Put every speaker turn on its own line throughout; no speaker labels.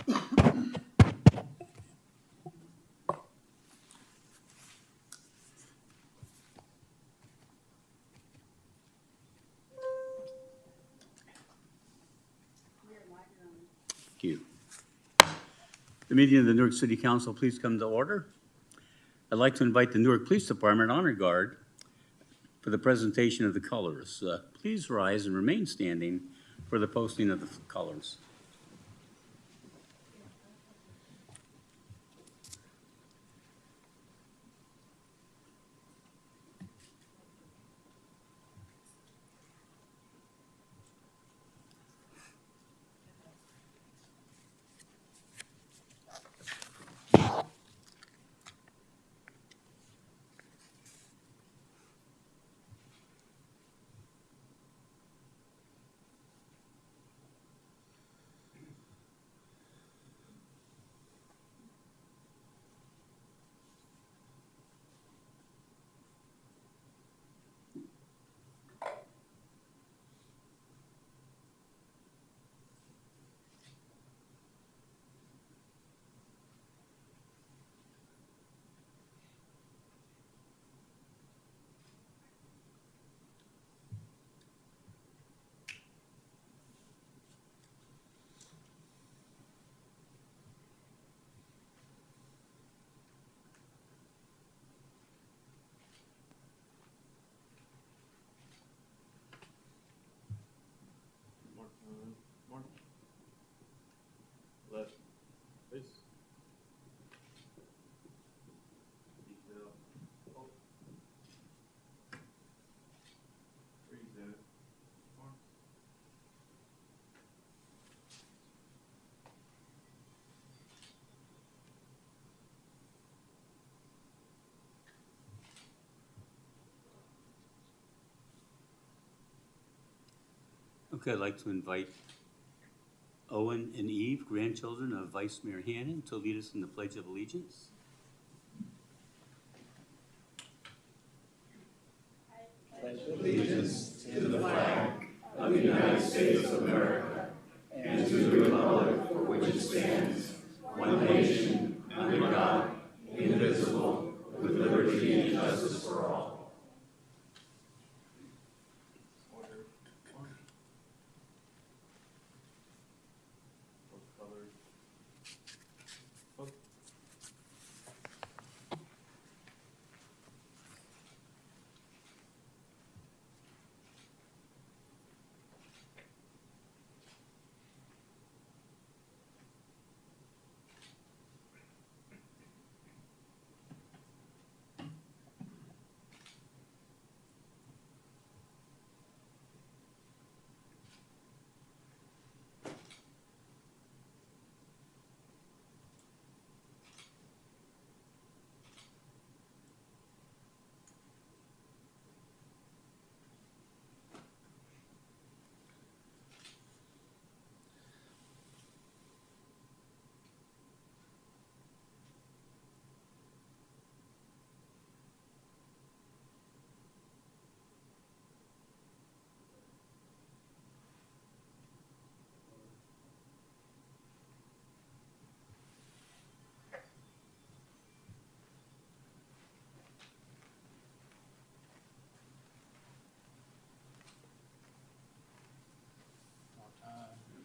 Thank you. The meeting of the Newark City Council, please come to order. I'd like to invite the Newark Police Department Honor Guard for the presentation of the colors. Please rise and remain standing for the posting of the colors.
Left, face. Detail. Oh. Present. Mark.
Okay, I'd like to invite Owen and Eve, grandchildren of Vice Mayor Hannon, to lead us in the Pledge of Allegiance.
Pledge allegiance to the flag of the United States of America and to the republic for which it stands, one nation, under God, indivisible, with liberty and justice for all.
Order. One. Both colors. Both.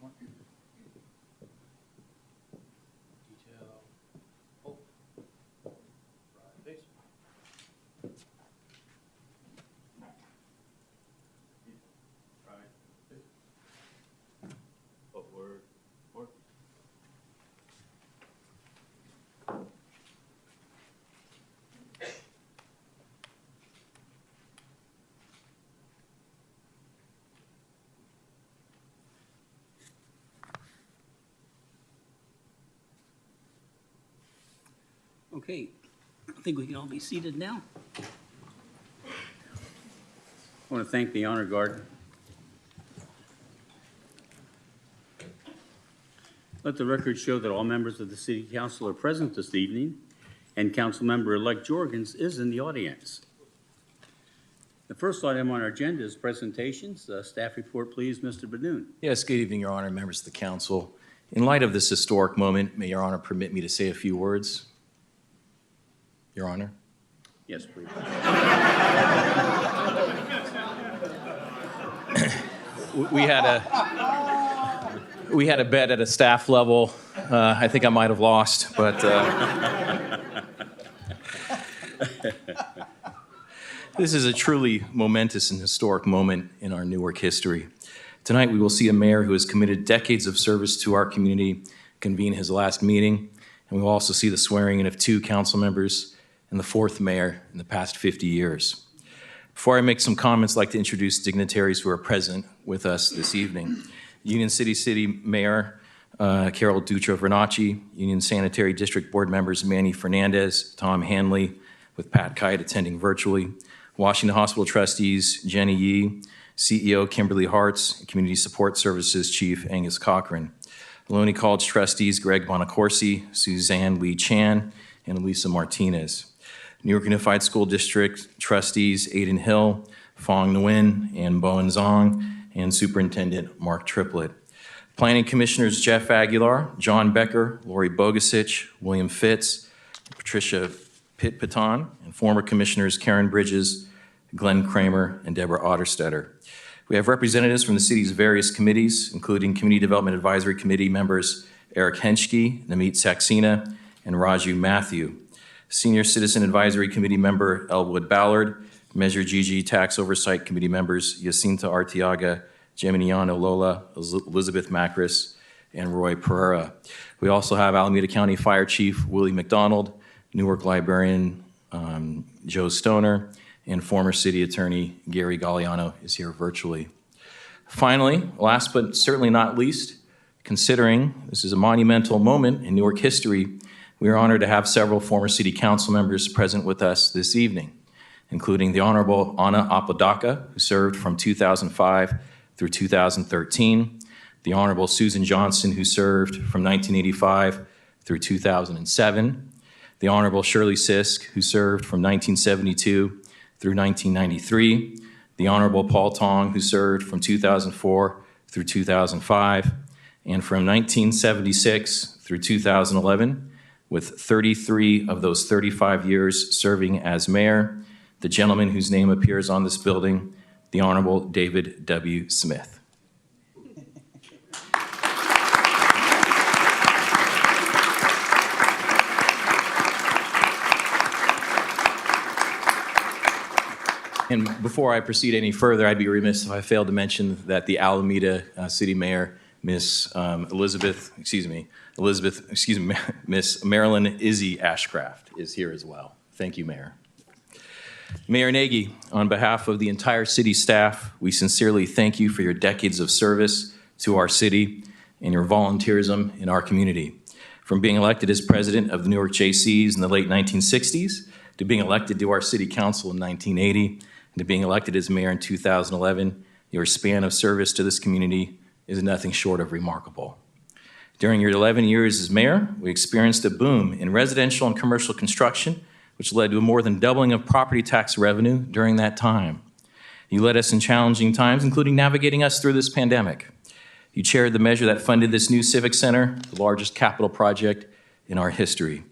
More time. Detail. Oh. Right face. Right face. Upward. Forward.
Okay, I think we can all be seated now. I want to thank the Honor Guard. Let the record show that all members of the City Council are present this evening, and Councilmember-elect Jorgens is in the audience. The first item on our agenda is presentations. Staff report, please, Mr. Benoon.
Yes, good evening, Your Honor, members of the council.
In light of this historic moment, may Your Honor permit me to say a few words? Your Honor?
Yes, please.
We had a bet at a staff level. I think I might have lost, but this is a truly momentous and historic moment in our Newark history. Tonight, we will see a mayor who has committed decades of service to our community convene his last meeting, and we will also see the swearing in of 2 council members and the 4th mayor in the past 50 years. Before I make some comments, I'd like to introduce dignitaries who are present with us this evening. Union City Mayor Carol Dutra-Vernacci, Union Sanitary District Board members Manny Fernandez, Tom Hanley, with Pat Kite attending virtually, Washington Hospital trustees Jenny Yee, CEO Kimberly Hartz, and Community Support Services Chief Angus Cochran, Maloney College trustees Greg Bonacorsi, Suzanne Lee Chan, and Elisa Martinez, Newark Unified School District trustees Aiden Hill, Fong Nguyen, and Bowen Zong, and Superintendent Mark Triplett. Planning Commissioners Jeff Aguilar, John Becker, Lori Bogasich, William Fitz, Patricia Pitpaton, and former Commissioners Karen Bridges, Glenn Kramer, and Deborah Otterstetter. We have representatives from the city's various committees, including Community Development Advisory Committee members Eric Henschke, Namit Saxena, and Raju Matthew. Senior Citizen Advisory Committee member Elwood Ballard, Measure GG Tax Oversight Committee members Jacinta Arteaga, Geminiano Lola, Elizabeth Macris, and Roy Pereira. We also have Alameda County Fire Chief Willie McDonald, Newark Librarian Joe Stoner, and former City Attorney Gary Galliano is here virtually. Finally, last but certainly not least, considering this is a monumental moment in Newark history, we are honored to have several former City Council members present with us this evening, including the Honorable Ana Apodaca, who served from 2005 through 2013, the Honorable Susan Johnson, who served from 1985 through 2007, the Honorable Shirley Sisk, who served from 1972 through 1993, the Honorable Paul Tong, who served from 2004 through 2005, and from 1976 through 2011, with 33 of those 35 years serving as mayor, the gentleman whose name appears on this building, the Honorable David W. Smith. And before I proceed any further, I'd be remiss if I failed to mention that the Alameda City Mayor, Miss Marilyn Izzy Ashcraft is here as well. Thank you, Mayor. Mayor Nagy, on behalf of the entire city staff, we sincerely thank you for your decades of service to our city and your volunteerism in our community. From being elected as president of the Newark JCs in the late 1960s, to being elected to our city council in 1980, and to being elected as mayor in 2011, your span of service to this community is nothing short of remarkable. During your 11 years as mayor, we experienced a boom in residential and commercial construction, which led to a more than doubling of property tax revenue during that time. You led us in challenging times, including navigating us through this pandemic. You chaired the measure that funded this new civic center, the largest capital project in our history.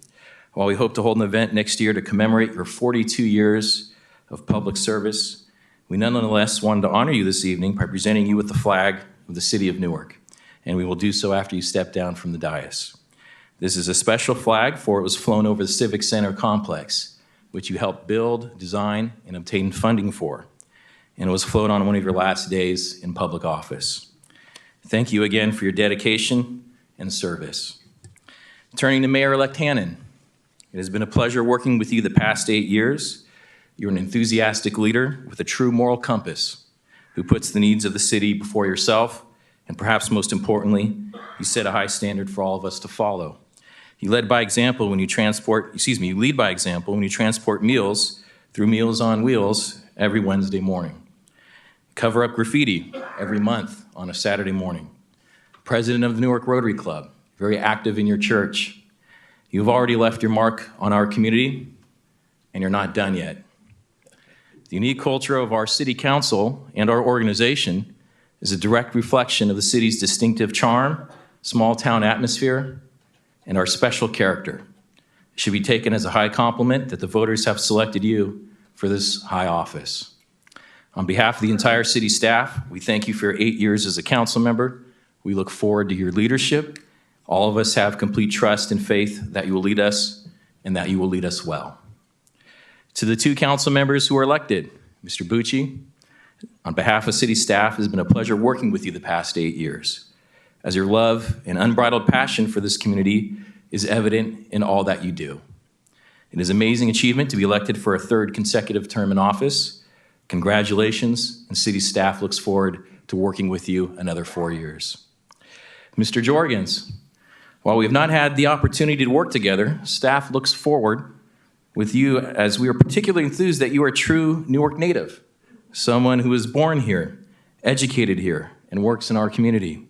While we hope to hold an event next year to commemorate your 42 years of public service, we nonetheless wanted to honor you this evening by presenting you with the flag of the city of Newark, and we will do so after you step down from the dais. This is a special flag, for it was flown over the Civic Center complex, which you helped build, design, and obtain funding for, and it was flown on one of your last days in public office. Thank you again for your dedication and service. Turning to Mayor-elect Hannon, it has been a pleasure working with you the past 8 years. You're an enthusiastic leader with a true moral compass who puts the needs of the city before yourself, and perhaps most importantly, you set a high standard for all of us to follow. You lead by example when you transport meals through Meals on Wheels every Wednesday morning. Cover up graffiti every month on a Saturday morning. President of the Newark Rotary Club, very active in your church. You've already left your mark on our community, and you're not done yet. The unique culture of our city council and our organization is a direct reflection of the city's distinctive charm, small-town atmosphere, and our special character. It should be taken as a high compliment that the voters have selected you for this high office. On behalf of the entire city staff, we thank you for your 8 years as a council member. We look forward to your leadership. All of us have complete trust and faith that you will lead us and that you will lead us well. To the 2 council members who are elected, Mr. Bucci, on behalf of city staff, it has been a pleasure working with you the past 8 years, as your love and unbridled passion for this community is evident in all that you do. It is an amazing achievement to be elected for a 3rd consecutive term in office. Congratulations, and city staff looks forward to working with you another 4 years. Mr. Jorgens, while we have not had the opportunity to work together, staff looks forward with you as we are particularly enthused that you are a true Newark native, someone who was born here, educated here, and works in our community.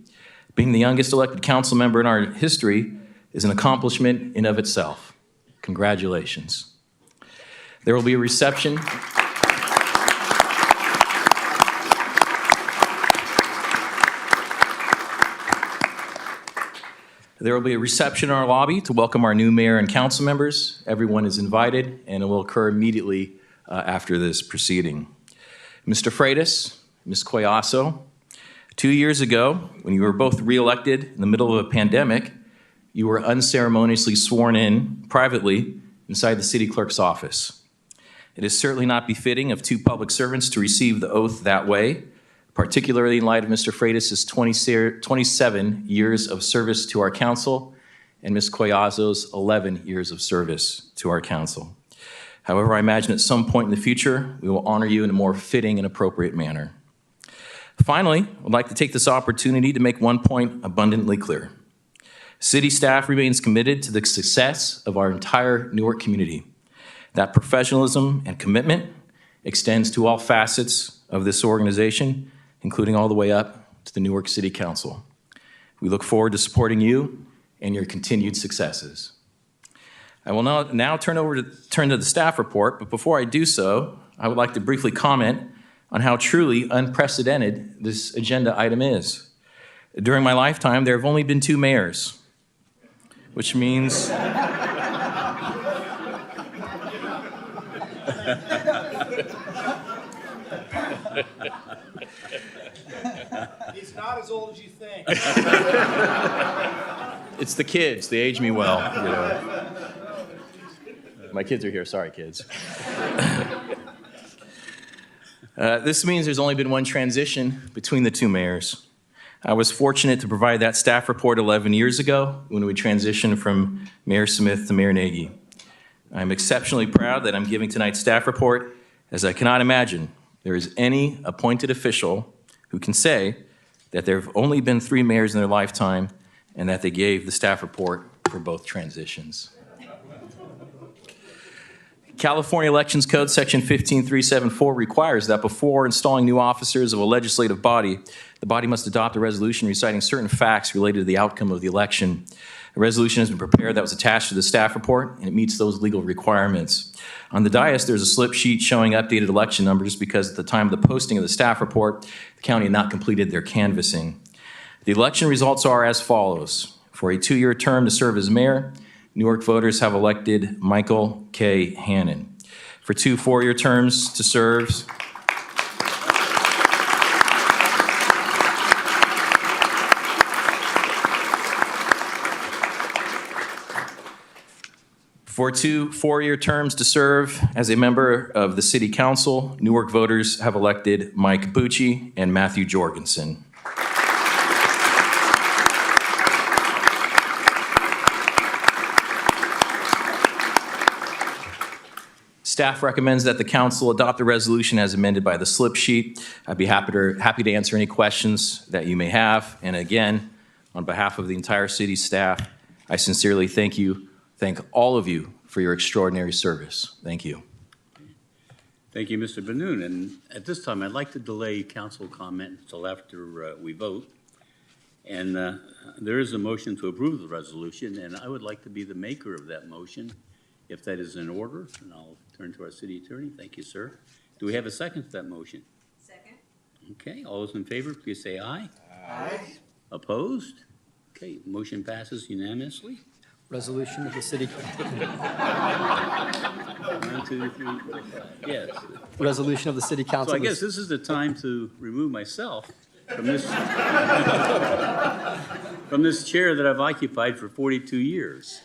Being the youngest elected council member in our history is an accomplishment in of itself. Congratulations. There will be a reception. There will be a reception in our lobby to welcome our new mayor and council members. Everyone is invited, and it will occur immediately after this proceeding. Mr. Freitas, Ms. Coyasso, 2 years ago, when you were both reelected in the middle of a pandemic, you were unceremoniously sworn in privately inside the city clerk's office. It is certainly not befitting of 2 public servants to receive the oath that way, particularly in light of Mr. Freitas' 27 years of service to our council and Ms. Coyasso's 11 years of service to our council. However, I imagine at some point in the future, we will honor you in a more fitting and appropriate manner. Finally, I'd like to take this opportunity to make one point abundantly clear. City staff remains committed to the success of our entire Newark community. That professionalism and commitment extends to all facets of this organization, including all the way up to the Newark City Council. We look forward to supporting you and your continued successes. I will now turn to the staff report, but before I do so, I would like to briefly comment on how truly unprecedented this agenda item is. During my lifetime, there have only been 2 mayors, which means
He's not as old as you think.
it's the kids. They age me well. You know. My kids are here. Sorry, kids. This means there's only been one transition between the 2 mayors. I was fortunate to provide that staff report 11 years ago when we transitioned from Mayor Smith to Mayor Nagy. I'm exceptionally proud that I'm giving tonight's staff report, as I cannot imagine there is any appointed official who can say that there have only been 3 mayors in their lifetime and that they gave the staff report for both transitions. California Elections Code Section 15374 requires that before installing new officers of a legislative body, the body must adopt a resolution reciting certain facts related to the outcome of the election. A resolution has been prepared that was attached to the staff report, and it meets those legal requirements. On the dais, there's a slip sheet showing updated election numbers because at the time of the posting of the staff report, the county had not completed their canvassing. The election results are as follows. For a 2-year term to serve as mayor, Newark voters have elected Michael K. Hannon. For 2 4-year terms to serve, for 2 4-year terms to serve as a member of the City Council, Newark voters have elected Mike Bucci and Matthew Jorgensen. Staff recommends that the council adopt the resolution as amended by the slip sheet. I'd be happy to answer any questions that you may have. And again, on behalf of the entire city staff, I sincerely thank all of you for your extraordinary service. Thank you.
Thank you, Mr. Benoon. And at this time, I'd like to delay council comment until after we vote. And there is a motion to approve the resolution, and I would like to be the maker of that motion, if that is in order. And I'll turn to our city attorney. Thank you, sir. Do we have a second to that motion?
Second.
Okay, all those in favor, please say aye.
Aye.
Opposed? Okay, motion passes unanimously.
Resolution of the city,
1, 2, 3, 4, 5. Yes.
resolution of the city
So
council.
I guess this is the time to remove myself from this, from this chair that I've occupied for 42 years.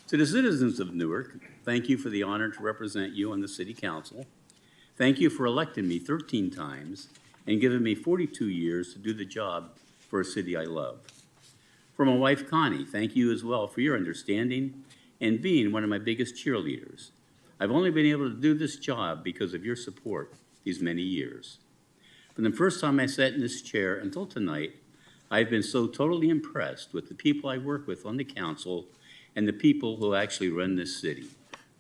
To the citizens of Newark, thank you for the honor to represent you on the city council. Thank you for electing me 13 times and giving me 42 years to do the job for a city I love. For my wife Connie, thank you as well for your understanding and being one of my biggest cheerleaders. I've only been able to do this job because of your support these many years. From the first time I sat in this chair until tonight, I've been so totally impressed with the people I work with on the council and the people who actually run this city.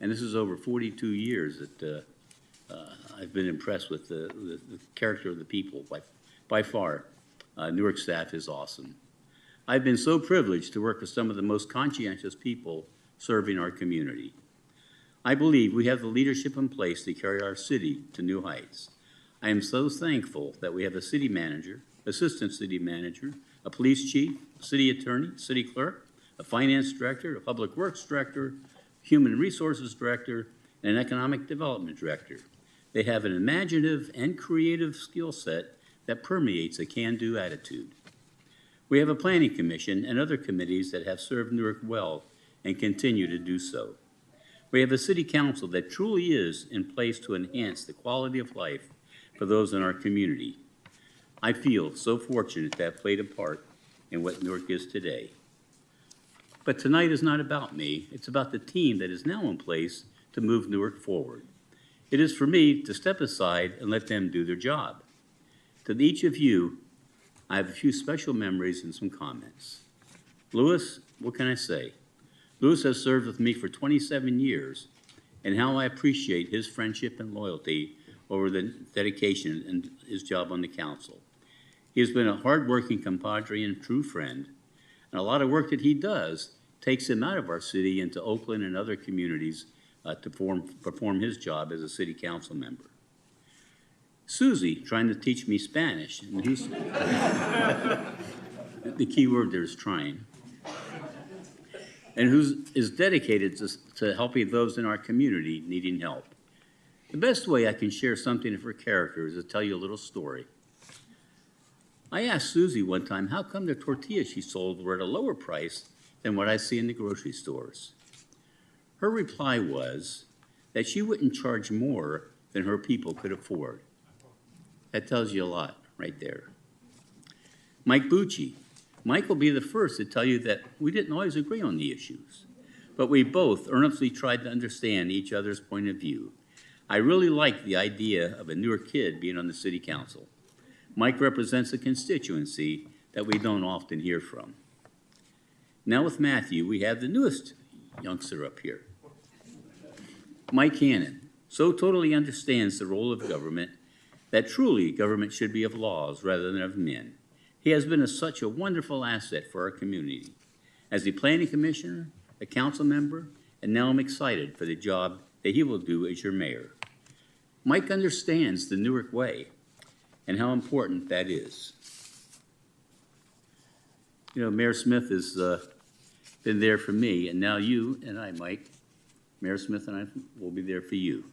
And this is over 42 years that I've been impressed with the character of the people. By far, Newark staff is awesome. I've been so privileged to work with some of the most conscientious people serving our community. I believe we have the leadership in place to carry our city to new heights. I am so thankful that we have a city manager, assistant city manager, a police chief, a city attorney, city clerk, a finance director, a public works director, human resources director, and an economic development director. They have an imaginative and creative skill set that permeates a can-do attitude. We have a planning commission and other committees that have served Newark well and continue to do so. We have a city council that truly is in place to enhance the quality of life for those in our community. I feel so fortunate to have played a part in what Newark is today. But tonight is not about me. It's about the team that is now in place to move Newark forward. It is for me to step aside and let them do their job. To each of you, I have a few special memories and some comments. Louis, what can I say? Louis has served with me for 27 years, and how I appreciate his friendship and loyalty over the dedication and his job on the council. He has been a hardworking compadre and true friend, and a lot of work that he does takes him out of our city into Oakland and other communities to perform his job as a city council member. Susie, trying to teach me Spanish, and who's the key word there is trying, and who is dedicated to helping those in our community needing help. The best way I can share something of her character is to tell you a little story. I asked Susie one time how come the tortillas she sold were at a lower price than what I see in the grocery stores. Her reply was that she wouldn't charge more than her people could afford. That tells you a lot right there. Mike Bucci. Mike will be the first to tell you that we didn't always agree on the issues, but we both earnestly tried to understand each other's point of view. I really like the idea of a Newark kid being on the city council. Mike represents a constituency that we don't often hear from. Now with Matthew, we have the newest youngster up here. Mike Hannon so totally understands the role of government that truly government should be of laws rather than of men. He has been such a wonderful asset for our community. As the planning commissioner, a council member, and now I'm excited for the job that he will do as your mayor. Mike understands the Newark way and how important that is. You know, Mayor Smith has been there for me, and now you and I, Mike, Mayor Smith and I will be there for you.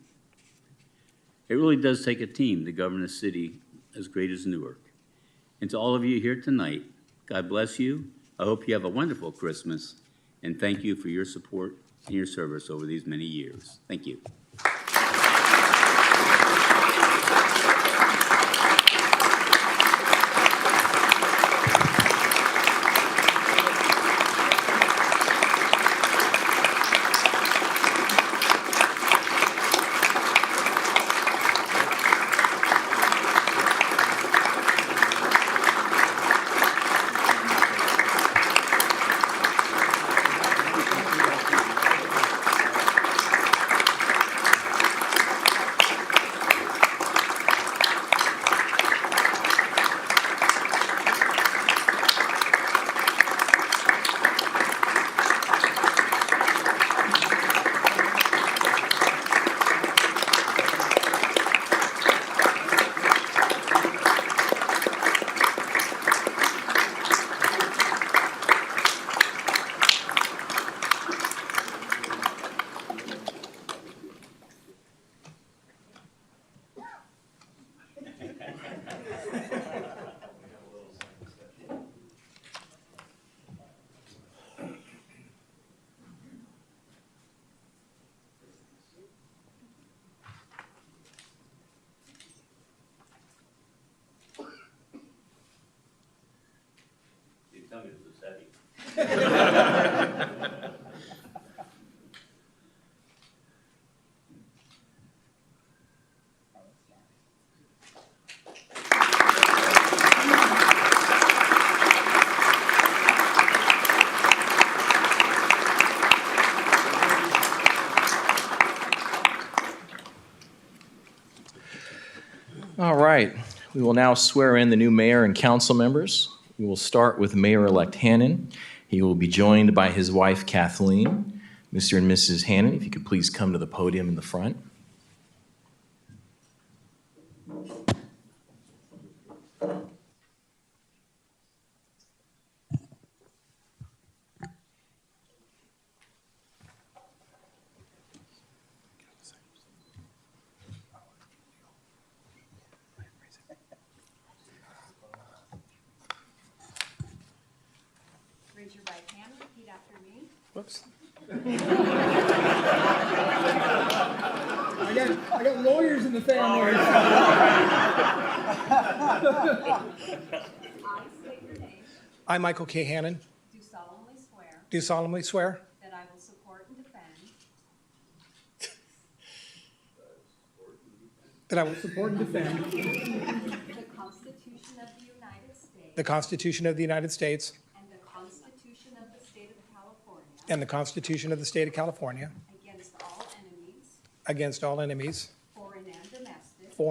It really does take a team to govern a city as great as Newark. And to all of you here tonight, God bless you. I hope you have a wonderful Christmas, and thank you for your support and your service over these many years. Thank you. tell me this is heavy.
All right, we will now swear in the new mayor and council members. We will start with Mayor-elect Hannon. He will be joined by his wife Kathleen. Mr. and Mrs. Hannon, if you could please come to the podium in the front.
Raise your right hand, repeat after me.
Whoops.
I got lawyers in the family.
I state your name,
I, Michael K. Hannon,
do solemnly swear
do solemnly swear
that I will support and defend
that I will support and defend
the Constitution of the United States
the Constitution of the United States
and the Constitution of the State of California
and the Constitution of the State of California
against all enemies,
foreign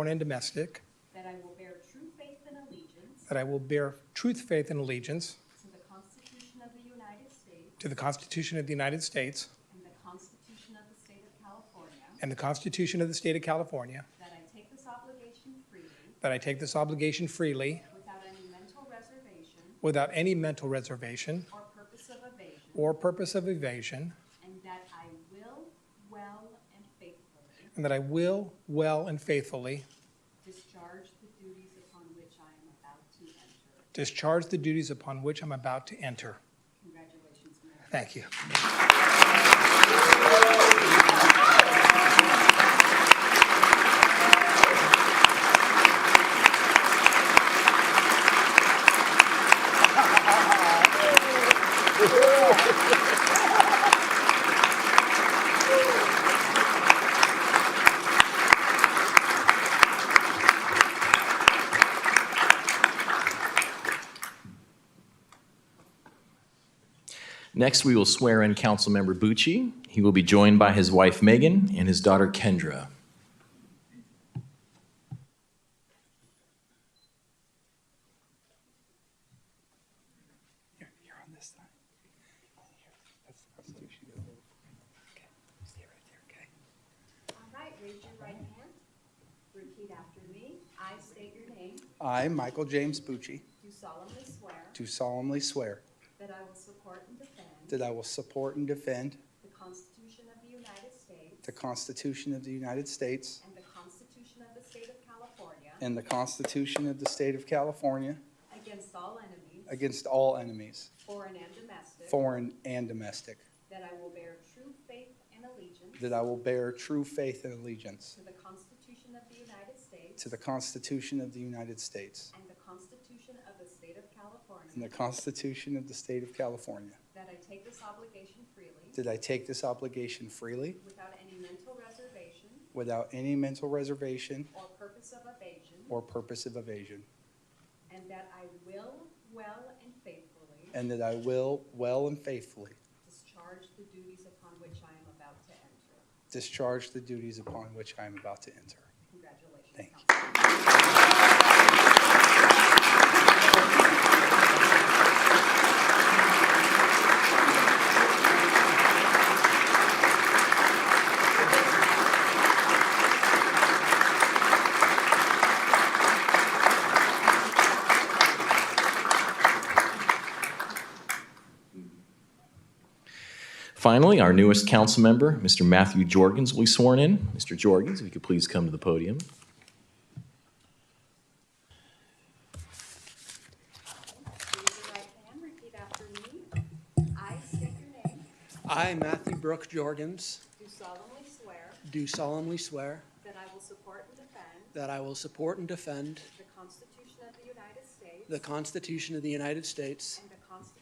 and domestic,
that I will bear true faith and allegiance
that I will bear truth, faith, and allegiance
to the Constitution of the United States
to the Constitution of the United States
and the Constitution of the State of California,
and the Constitution of the State of California,
that I take this obligation freely
that I take this obligation freely
without any mental reservation
without any mental reservation
or purpose of evasion,
or purpose of evasion,
and that I will well and faithfully
and that I will well and faithfully
discharge the duties upon which I am about to enter.
discharge the duties upon which I'm about to enter.
Congratulations, Mayor.
Thank you.
Next, we will swear in Councilmember Bucci. He will be joined by his wife Megan and his daughter Kendra.
You're on this side. That's the Constitution. Okay, stay right there, okay?
All right, raise your right hand. Repeat after me. I state your name.
I, Michael James Bucci,
Do solemnly swear
do solemnly swear
that I will support and defend
that I will support and defend
the Constitution of the United States
the Constitution of the United States
and the Constitution of the State of California
and the Constitution of the State of California
against all enemies,
against all enemies,
foreign and domestic,
foreign and domestic,
that I will bear true faith and allegiance
that I will bear true faith and allegiance
to the Constitution of the United States
to the Constitution of the United States
and the Constitution of the State of California,
and the Constitution of the State of California,
that I take this obligation freely
that I take this obligation freely
without any mental reservation
without any mental reservation
or purpose of evasion,
or purpose of evasion,
and that I will well and faithfully
and that I will well and faithfully
discharge the duties upon which I am about to enter.
discharge the duties upon which I am about to enter.
Congratulations,
Thank you.
Councilman.
Finally, our newest council member, Mr. Matthew Jorgens, will be sworn in. Mr. Jorgens, if you could please come to the podium.
Raise your right hand, repeat after me. I state your name,
I, Matthew Brooke Jorgens,
do solemnly swear
do solemnly swear
that I will support and defend
that I will support and defend
the Constitution of the United States
the Constitution of the United States
and the Constitution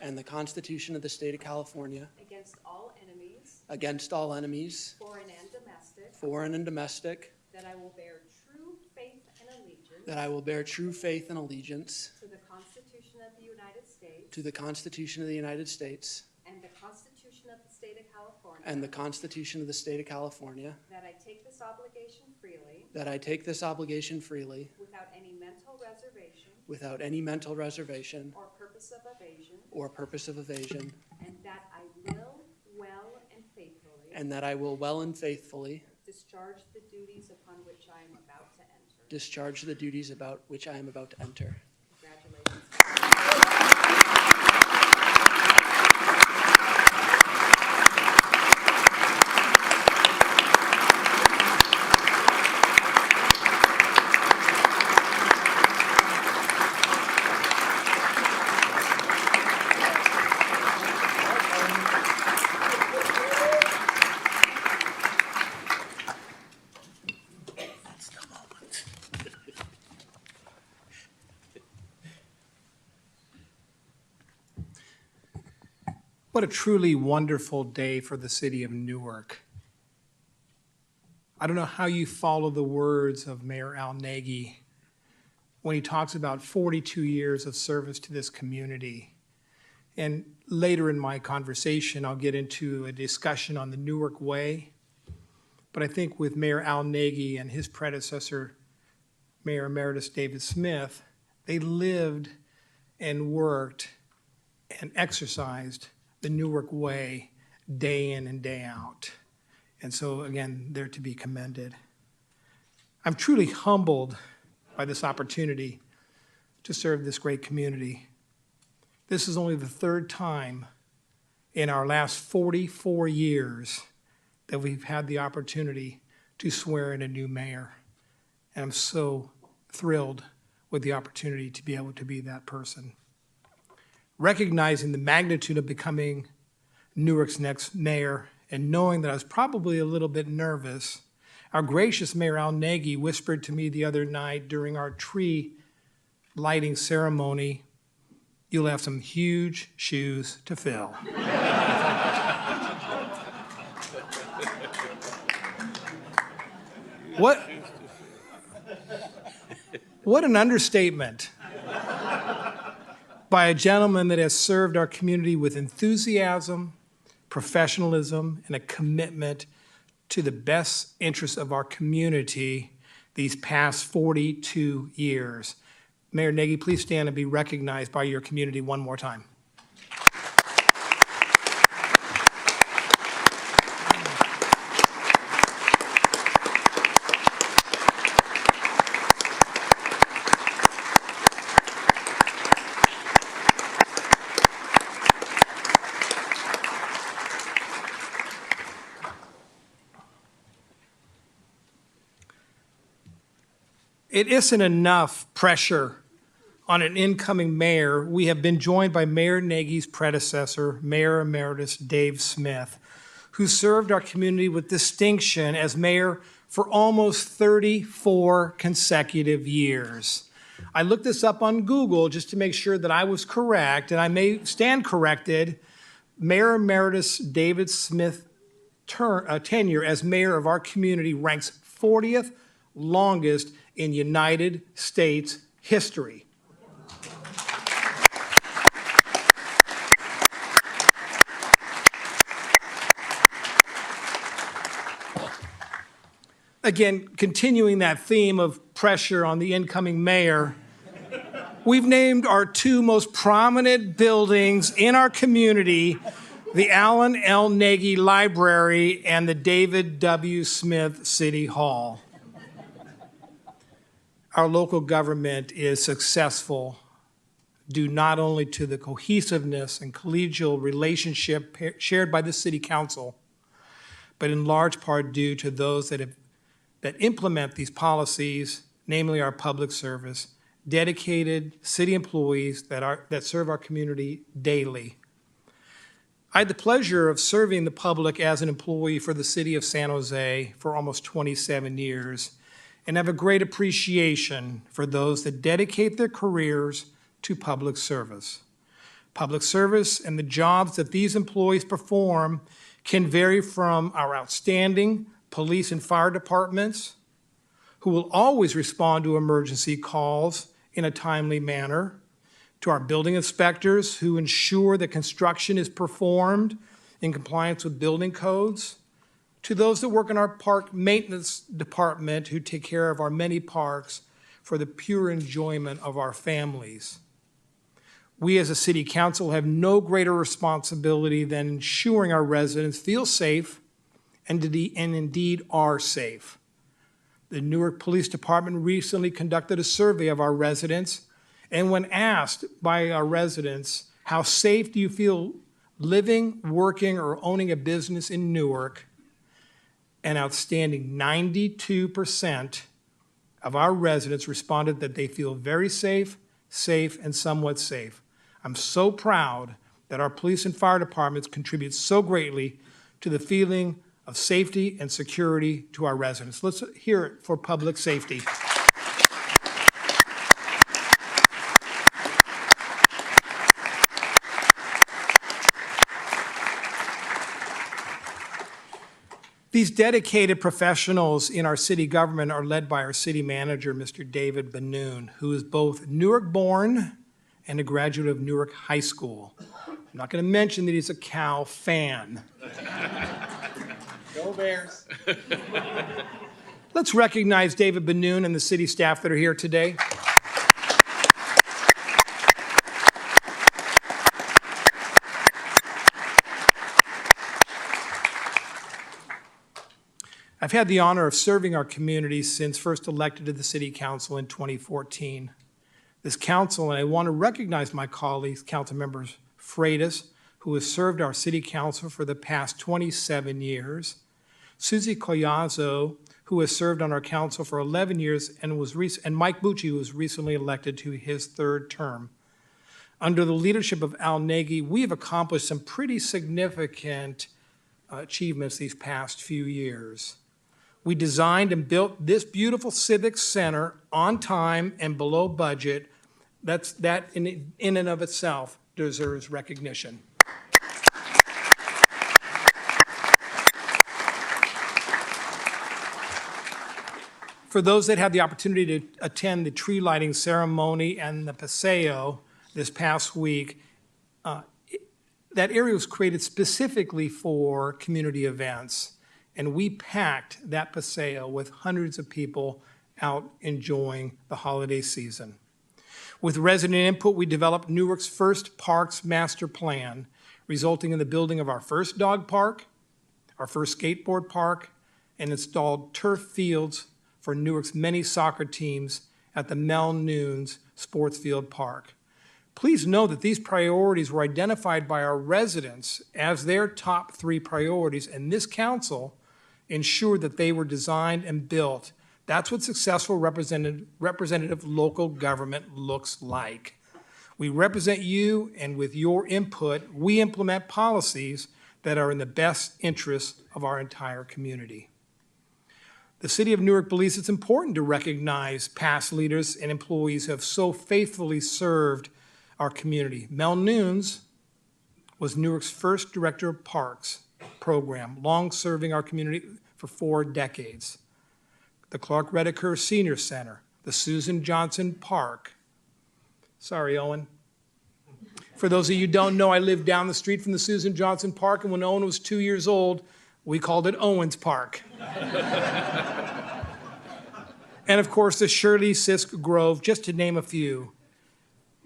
and the Constitution of the State of California
against all enemies,
against all enemies,
foreign and domestic,
foreign and domestic,
that I will bear true faith and allegiance
that I will bear true faith and allegiance
to the Constitution of the United States
to the Constitution of the United States
and the Constitution of the State of California,
and the Constitution of the State of California,
that I take this obligation freely
that I take this obligation freely
without any mental reservation
without any mental reservation
or purpose of evasion,
or purpose of evasion,
and that I will well and faithfully
and that I will well and faithfully
discharge the duties upon which I am about to enter.
discharge the duties about which I am about to enter.
Congratulations.
What a truly wonderful day for the city of Newark. I don't know how you follow the words of Mayor Al Nagy when he talks about 42 years of service to this community. And later in my conversation, I'll get into a discussion on the Newark Way. But I think with Mayor Al Nagy and his predecessor, Mayor Emeritus David Smith, they lived and worked and exercised the Newark Way day in and day out. And so, again, they're to be commended. I'm truly humbled by this opportunity to serve this great community. This is only the third time in our last 44 years that we've had the opportunity to swear in a new mayor. And I'm so thrilled with the opportunity to be able to be that person. Recognizing the magnitude of becoming Newark's next mayor and knowing that I was probably a little bit nervous, our gracious Mayor Al Nagy whispered to me the other night during our tree lighting ceremony, "You'll have some huge shoes to fill." What an understatement by a gentleman that has served our community with enthusiasm, professionalism, and a commitment to the best interests of our community these past 42 years. Mayor Nagy, please stand and be recognized by your community one more time. It isn't enough pressure on an incoming mayor. We have been joined by Mayor Nagy's predecessor, Mayor Emeritus Dave Smith, who served our community with distinction as mayor for almost 34 consecutive years. I looked this up on Google just to make sure that I was correct, and I may stand corrected. Mayor Emeritus David Smith's tenure as mayor of our community ranks 40th longest in United States history. Again, continuing that theme of pressure on the incoming mayor, we've named our two most prominent buildings in our community the Allen L. Nagy Library and the David W. Smith City Hall. Our local government is successful due not only to the cohesiveness and collegial relationship shared by the City Council, but in large part due to those that implement these policies, namely our public service, dedicated city employees that serve our community daily. I had the pleasure of serving the public as an employee for the city of San Jose for almost 27 years, and have a great appreciation for those that dedicate their careers to public service. Public service and the jobs that these employees perform can vary from our outstanding police and fire departments, who will always respond to emergency calls in a timely manner, to our building inspectors who ensure that construction is performed in compliance with building codes, to those that work in our park maintenance department who take care of our many parks for the pure enjoyment of our families. We as a city council have no greater responsibility than ensuring our residents feel safe and indeed are safe. The Newark Police Department recently conducted a survey of our residents, and when asked by our residents, how safe do you feel living, working, or owning a business in Newark, an outstanding 92% of our residents responded that they feel very safe, and somewhat safe. I'm so proud that our police and fire departments contribute so greatly to the feeling of safety and security to our residents. Let's hear it for public safety. These dedicated professionals in our city government are led by our city manager, Mr. David Benoon, who is both Newark-born and a graduate of Newark High School. I'm not going to mention that he's a Cal fan.
Go Bears.
Let's recognize David Benoon and the city staff that are here today. I've had the honor of serving our community since first elected to the City Council in 2014. This council, and I want to recognize my colleagues, Councilmember Freitas, who has served our City Council for the past 27 years, Susie Collazo, who has served on our council for 11 years, and Mike Bucci, who was recently elected to his third term. Under the leadership of Al Nagy, we have accomplished some pretty significant achievements these past few years. We designed and built this beautiful civic center on time and below budget. That in and of itself deserves recognition. For those that had the opportunity to attend the tree lighting ceremony and the paseo this past week, that area was created specifically for community events. And we packed that paseo with hundreds of people out enjoying the holiday season. With resident input, we developed Newark's first parks master plan, resulting in the building of our first dog park, our first skateboard park, and installed turf fields for Newark's many soccer teams at the Mel Noons Sports Field Park. Please know that these priorities were identified by our residents as their top 3 priorities, and this council ensured that they were designed and built. That's what successful representative local government looks like. We represent you, and with your input, we implement policies that are in the best interest of our entire community. The City of Newark believes it's important to recognize past leaders and employees who have so faithfully served our community. Mel Noons was Newark's first director of parks program, long serving our community for 4 decades. The Clark Redeker Senior Center, the Susan Johnson Park. Sorry, Owen. For those of you who don't know, I lived down the street from the Susan Johnson Park, and when Owen was 2 years old, we called it Owens Park. And of course, the Shirley Sisk Grove, just to name a few.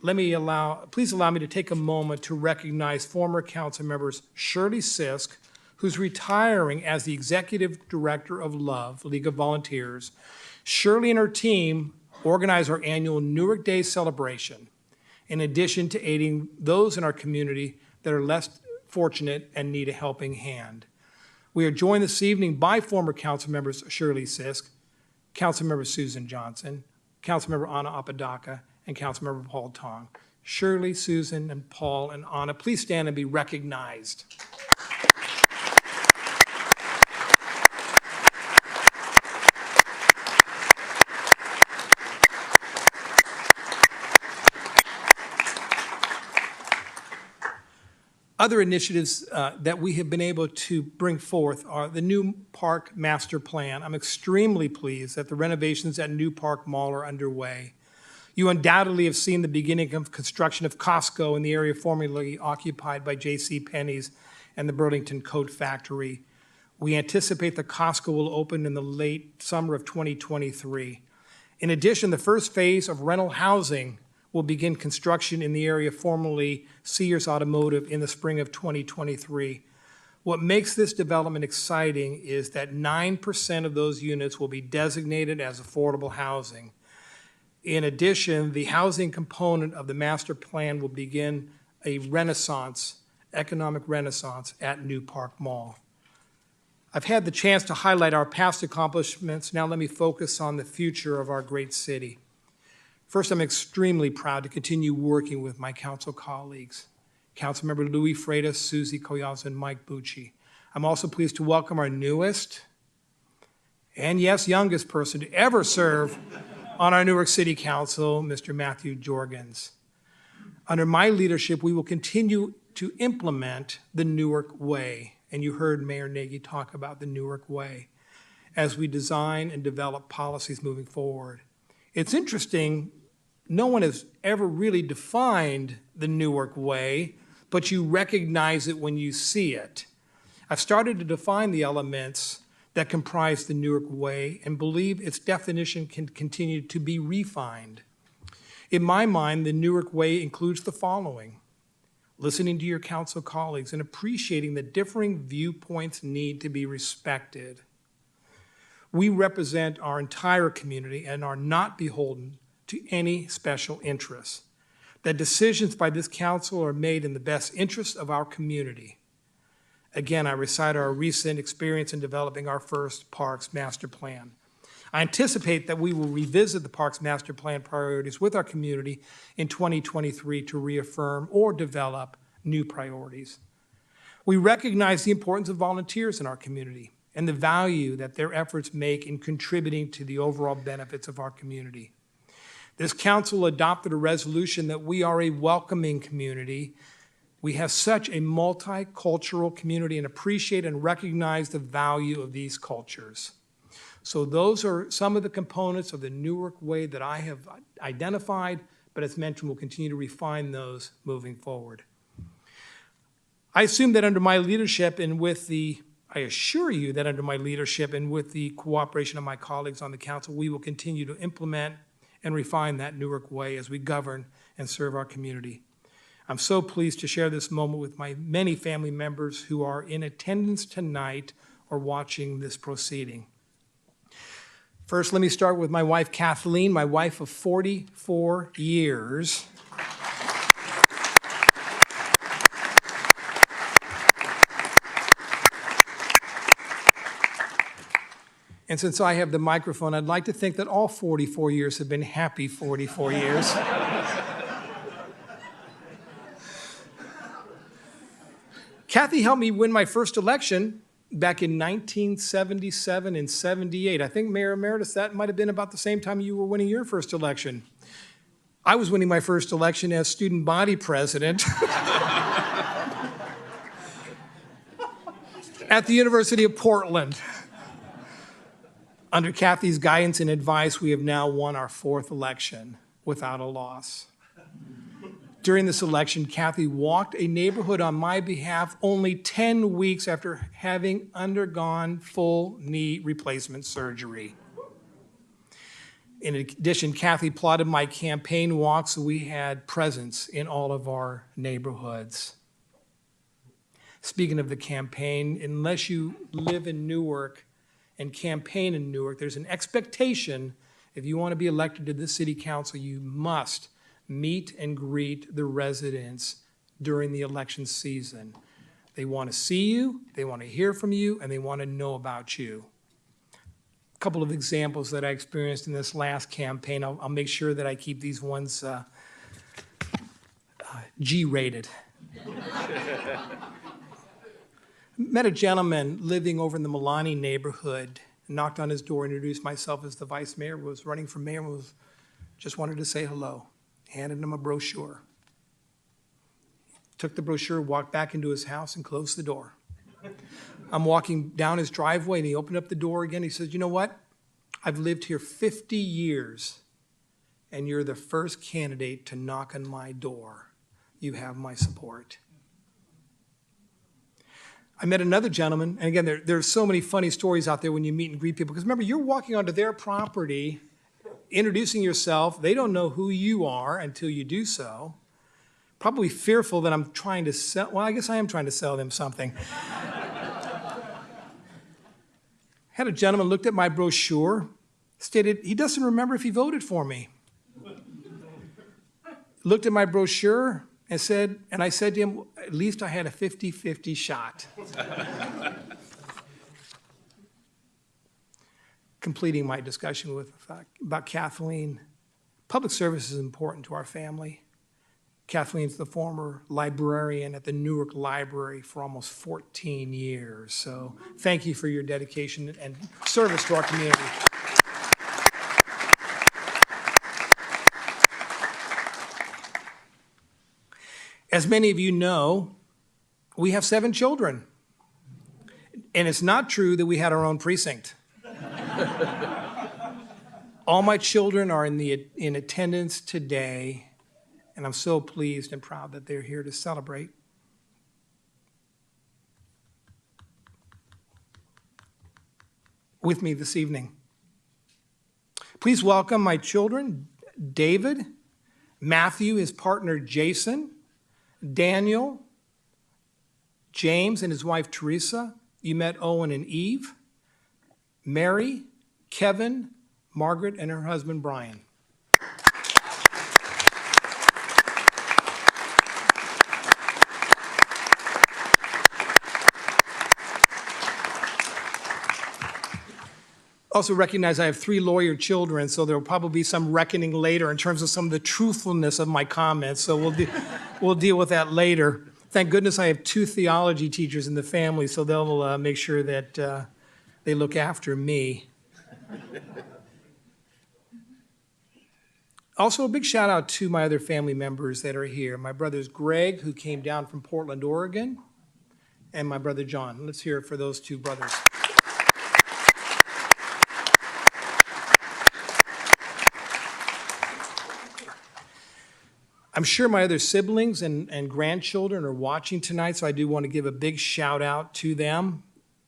Please allow me to take a moment to recognize former council members Shirley Sisk, who's retiring as the Executive Director of Love, League of Volunteers. Shirley and her team organize our annual Newark Day celebration, in addition to aiding those in our community that are less fortunate and need a helping hand. We are joined this evening by former council members Shirley Sisk, Councilmember Susan Johnson, Councilmember Anna Apodaca, and Councilmember Paul Tong. Shirley, Susan, and Paul, and Anna, please stand and be recognized. Other initiatives that we have been able to bring forth are the new park master plan. I'm extremely pleased that the renovations at New Park Mall are underway. You undoubtedly have seen the beginning of construction of Costco in the area formerly occupied by J.C. Penney's and the Burlington Coat Factory. We anticipate the Costco will open in the late summer of 2023. In addition, the first phase of rental housing will begin construction in the area formerly Sears Automotive in the spring of 2023. What makes this development exciting is that 9% of those units will be designated as affordable housing. In addition, the housing component of the master plan will begin a renaissance, economic renaissance at New Park Mall. I've had the chance to highlight our past accomplishments. Now let me focus on the future of our great city. First, I'm extremely proud to continue working with my council colleagues, Councilmember Louis Freitas, Susie Koyaza, and Mike Bucci. I'm also pleased to welcome our newest and, yes, youngest person to ever serve on our Newark City Council, Mr. Matthew Jorgens. Under my leadership, we will continue to implement the Newark Way, and you heard Mayor Nagy talk about the Newark Way, as we design and develop policies moving forward. It's interesting, no one has ever really defined the Newark Way, but you recognize it when you see it. I've started to define the elements that comprise the Newark Way and believe its definition can continue to be refined. In my mind, the Newark Way includes the following: listening to your council colleagues and appreciating that differing viewpoints need to be respected. We represent our entire community and are not beholden to any special interests. That decisions by this council are made in the best interest of our community. Again, I recite our recent experience in developing our first Parks Master Plan. I anticipate that we will revisit the Parks Master Plan priorities with our community in 2023 to reaffirm or develop new priorities. We recognize the importance of volunteers in our community and the value that their efforts make in contributing to the overall benefits of our community. This council adopted a resolution that we are a welcoming community. We have such a multicultural community and appreciate and recognize the value of these cultures. So those are some of the components of the Newark Way that I have identified, but as mentioned, we'll continue to refine those moving forward. I assume that under my leadership and I assure you that under my leadership and with the cooperation of my colleagues on the council, we will continue to implement and refine that Newark Way as we govern and serve our community. I'm so pleased to share this moment with my many family members who are in attendance tonight or watching this proceeding. First, let me start with my wife, Kathleen, my wife of 44 years. And since I have the microphone, I'd like to think that all 44 years have been happy 44 years. Kathy helped me win my first election back in 1977 and 78. I think, Mayor Emeritus, that might have been about the same time you were winning your first election. I was winning my first election as student body president at the University of Portland. Under Kathy's guidance and advice, we have now won our fourth election without a loss. During this election, Kathy walked a neighborhood on my behalf only 10 weeks after having undergone full knee replacement surgery. In addition, Kathy plotted my campaign walk so we had presence in all of our neighborhoods. Speaking of the campaign, unless you live in Newark and campaign in Newark, there's an expectation if you want to be elected to the city council, you must meet and greet the residents during the election season. They want to see you, they want to hear from you, and they want to know about you. A couple of examples that I experienced in this last campaign. I'll make sure that I keep these ones G-rated. Met a gentleman living over in the Milani neighborhood, knocked on his door, introduced myself as the vice mayor, was running for mayor, just wanted to say hello. Handed him a brochure. took the brochure, walked back into his house, and closed the door. I'm walking down his driveway, and he opened up the door again. He says, "You know what? I've lived here 50 years, and you're the first candidate to knock on my door. You have my support." I met another gentleman, and again, there's so many funny stories out there when you meet and greet people, because remember, you're walking onto their property, introducing yourself. They don't know who you are until you do so. Probably fearful that I'm trying to sell, well, I guess I am trying to sell them something. Had a gentleman looked at my brochure, stated he doesn't remember if he voted for me. Looked at my brochure and said, and I said to him, at least I had a 50-50 shot. Completing my discussion with about Kathleen, public service is important to our family. Kathleen's the former librarian at the Newark Library for almost 14 years. So thank you for your dedication and service to our community. As many of you know, we have 7 children. And it's not true that we had our own precinct. All my children are in attendance today, and I'm so pleased and proud that they're here to celebrate. With me this evening. Please welcome my children, David, Matthew, his partner Jason, Daniel, James and his wife Teresa. You met Owen and Eve, Mary, Kevin, Margaret, and her husband Brian. Also recognize I have 3 lawyer children, so there will probably be some reckoning later in terms of some of the truthfulness of my comments, so we'll deal with that later. Thank goodness I have 2 theology teachers in the family, so they'll make sure that they look after me. Also, a big shout out to my other family members that are here. My brothers Greg, who came down from Portland, Oregon, and my brother John. Let's hear it for those 2 brothers. I'm sure my other siblings and grandchildren are watching tonight, so I do want to give a big shout out to them.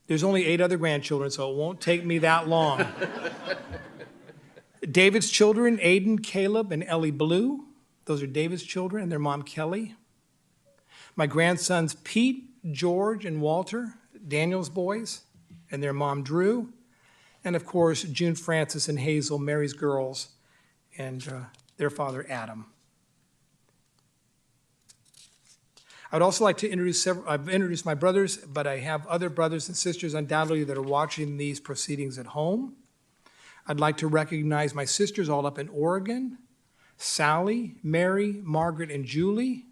There's only 8 other grandchildren, so it won't take me that long. David's children, Aiden, Caleb, and Ellie Blue. Those are David's children and their mom, Kelly. My grandsons, Pete, George, and Walter, Daniel's boys, and their mom, Drew. And of course, June, Francis, and Hazel, Mary's girls, and their father, Adam. I'd also like to introduce I've introduced my brothers, but I have other brothers and sisters undoubtedly that are watching these proceedings at home. I'd like to recognize my sisters all up in Oregon, Sally, Mary, Margaret, and Julie,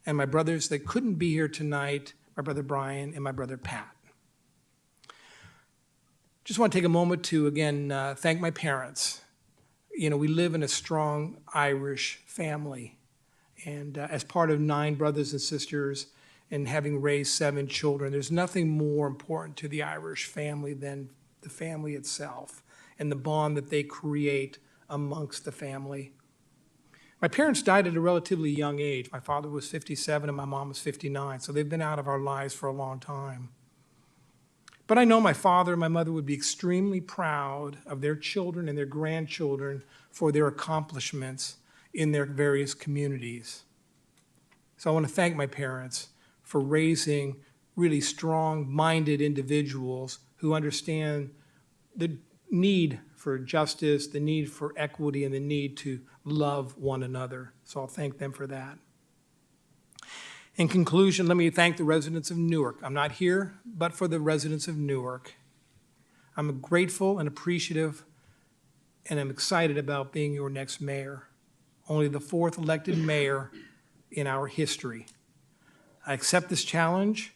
and my brothers that couldn't be here tonight, my brother Brian and my brother Pat. Just want to take a moment to, again, thank my parents. You know, we live in a strong Irish family. And as part of 9 brothers and sisters and having raised 7 children, there's nothing more important to the Irish family than the family itself and the bond that they create amongst the family. My parents died at a relatively young age. My father was 57 and my mom was 59, so they've been out of our lives for a long time. But I know my father and my mother would be extremely proud of their children and their grandchildren for their accomplishments in their various communities. So I want to thank my parents for raising really strong-minded individuals who understand the need for justice, the need for equity, and the need to love one another. So I'll thank them for that. In conclusion, let me thank the residents of Newark. I'm not here, but for the residents of Newark. I'm grateful and appreciative, and I'm excited about being your next mayor. Only the 4th elected mayor in our history. I accept this challenge,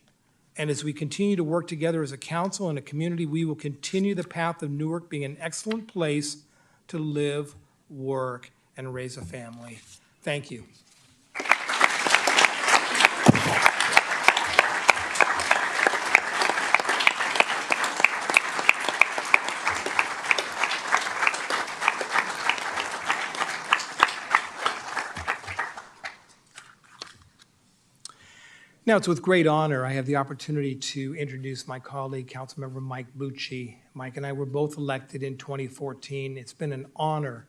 and as we continue to work together as a council and a community, we will continue the path of Newark being an excellent place to live, work, and raise a family. Thank you. Now, it's with great honor I have the opportunity to introduce my colleague, Councilmember Mike Bucci. Mike and I were both elected in 2014. It's been an honor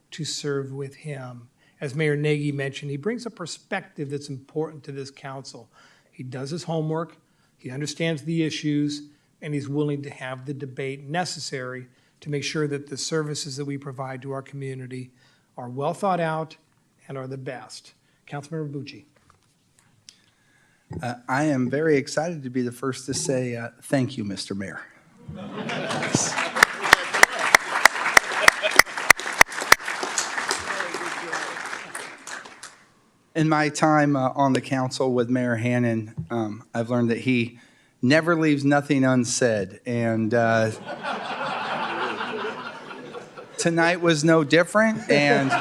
to serve with him. As Mayor Nagy mentioned, he brings a perspective that's important to this council. He does his homework, he understands the issues, and he's willing to have the debate necessary to make sure that the services that we provide to our community are well thought out and are the best. Councilmember Bucci.
I am very excited to be the first to say thank you, Mr. Mayor. In my time on the council with Mayor Hannon, I've learned that he never leaves nothing unsaid. And tonight was no different. And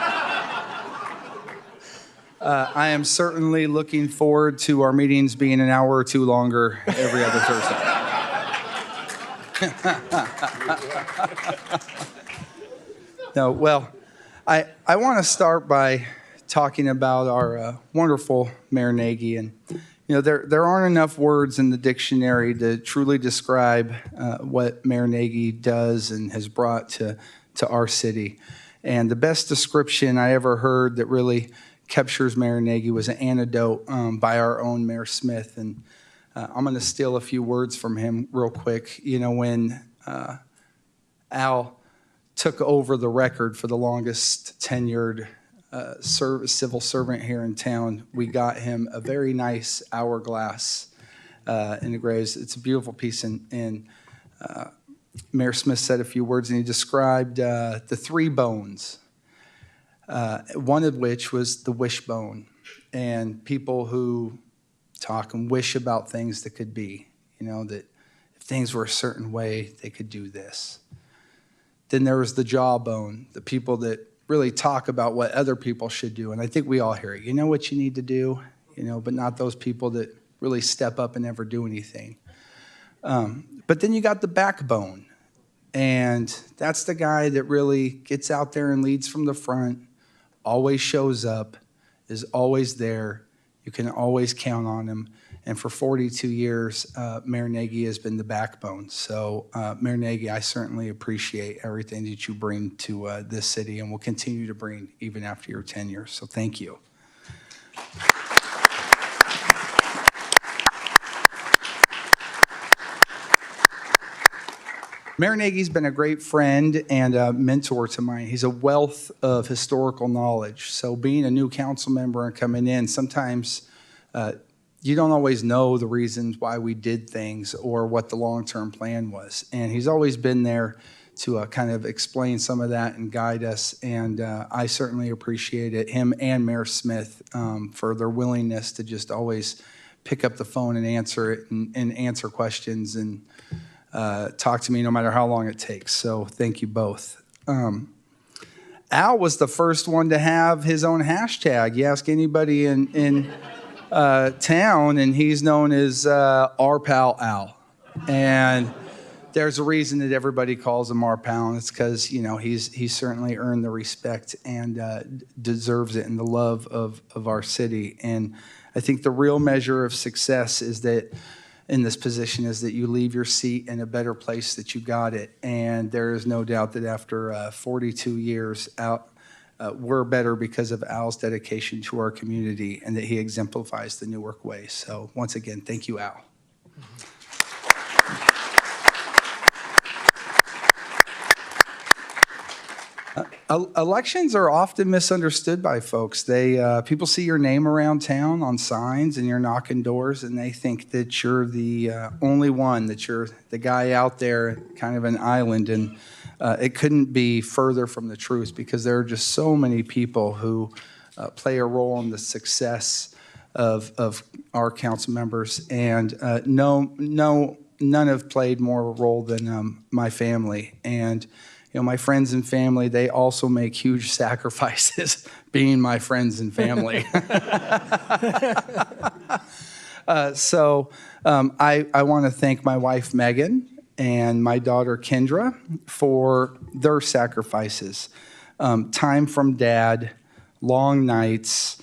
I am certainly looking forward to our meetings being an hour or two longer every other Thursday. No, well, I want to start by talking about our wonderful Mayor Nagy. And, there aren't enough words in the dictionary to truly describe what Mayor Nagy does and has brought to our city. And the best description I ever heard that really captures Mayor Nagy was an anecdote by our own Mayor Smith. And I'm going to steal a few words from him real quick. When Al took over the record for the longest tenured civil servant here in town, we got him a very nice hourglass in the graves. It's a beautiful piece. And Mayor Smith said a few words, and he described the three bones. One of which was the wishbone, and people who talk and wish about things that could be, that if things were a certain way, they could do this. Then there was the jawbone, the people that really talk about what other people should do, and I think we all hear it. You know what you need to do, but not those people that really step up and never do anything. But then you got the backbone, and that's the guy that really gets out there and leads from the front, always shows up, is always there. You can always count on him. And for 42 years, Mayor Nagy has been the backbone. So, Mayor Nagy, I certainly appreciate everything that you bring to this city and will continue to bring even after your tenure. So thank you. Mayor Nagy's been a great friend and a mentor to mine. He's a wealth of historical knowledge. So being a new council member and coming in, sometimes you don't always know the reasons why we did things or what the long-term plan was. And he's always been there to kind of explain some of that and guide us. And I certainly appreciate it, him and Mayor Smith, for their willingness to just always pick up the phone and answer it and answer questions and talk to me no matter how long it takes. So thank you both. Al was the first one to have his own hashtag. You ask anybody in town, and he's known as our pal Al. And there's a reason that everybody calls him our pal, and it's because he's certainly earned the respect and deserves it and the love of our city. And I think the real measure of success is that in this position is that you leave your seat in a better place that you got it. And there is no doubt that after 42 years out, we're better because of Al's dedication to our community and that he exemplifies the Newark way. So once again, thank you, Al. Elections are often misunderstood by folks. People see your name around town on signs and you're knocking doors, and they think that you're the only one, that you're the guy out there, kind of an island. And it couldn't be further from the truth, because there are just so many people who play a role in the success of our council members, and none have played more of a role than my family. And my friends and family, they also make huge sacrifices being my friends and family. So I want to thank my wife, Megan, and my daughter, Kendra, for their sacrifices. Time from dad, long nights,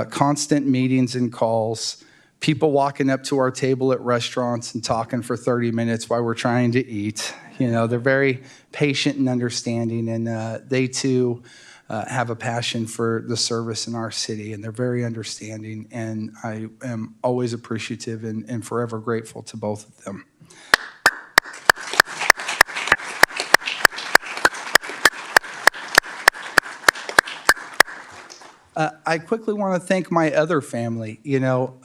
constant meetings and calls, people walking up to our table at restaurants and talking for 30 minutes while we're trying to eat. You know, they're very patient and understanding, and they too have a passion for the service in our city, and they're very understanding, and I am always appreciative and forever grateful to both of them. I quickly want to thank my other family. You know,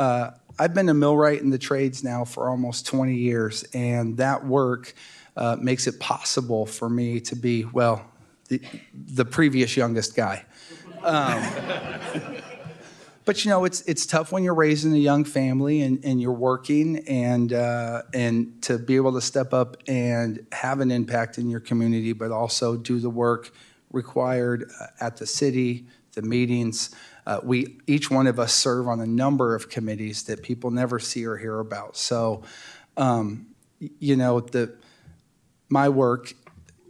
I've been a millwright in the trades now for almost 20 years, and that work makes it possible for me to be, well, the previous youngest guy. But you know, it's tough when you're raising a young family and you're working and to be able to step up and have an impact in your community, but also do the work required at the city, the meetings. Each one of us serve on a number of committees that people never see or hear about. So, you know, my work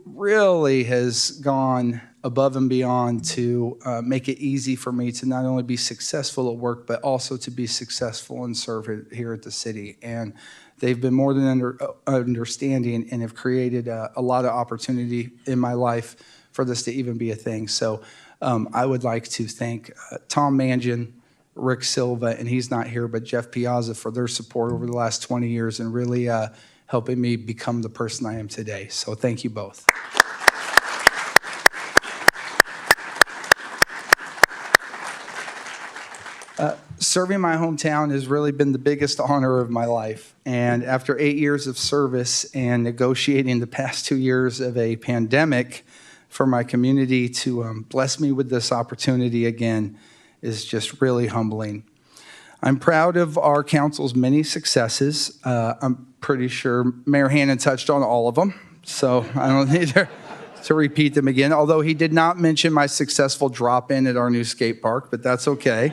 really has gone above and beyond to make it easy for me to not only be successful at work, but also to be successful and serve here at the city. And they've been more than understanding and have created a lot of opportunity in my life for this to even be a thing. So I would like to thank Tom Mangin, Rick Silva, and he's not here, but Jeff Piazza for their support over the last 20 years and really helping me become the person I am today. So thank you both. Serving my hometown has really been the biggest honor of my life. And after 8 years of service and negotiating the past 2 years of a pandemic for my community to bless me with this opportunity again is just really humbling. I'm proud of our council's many successes. I'm pretty sure Mayor Hannon touched on all of them, so I don't need to repeat them again, although he did not mention my successful drop-in at our new skate park, but that's okay.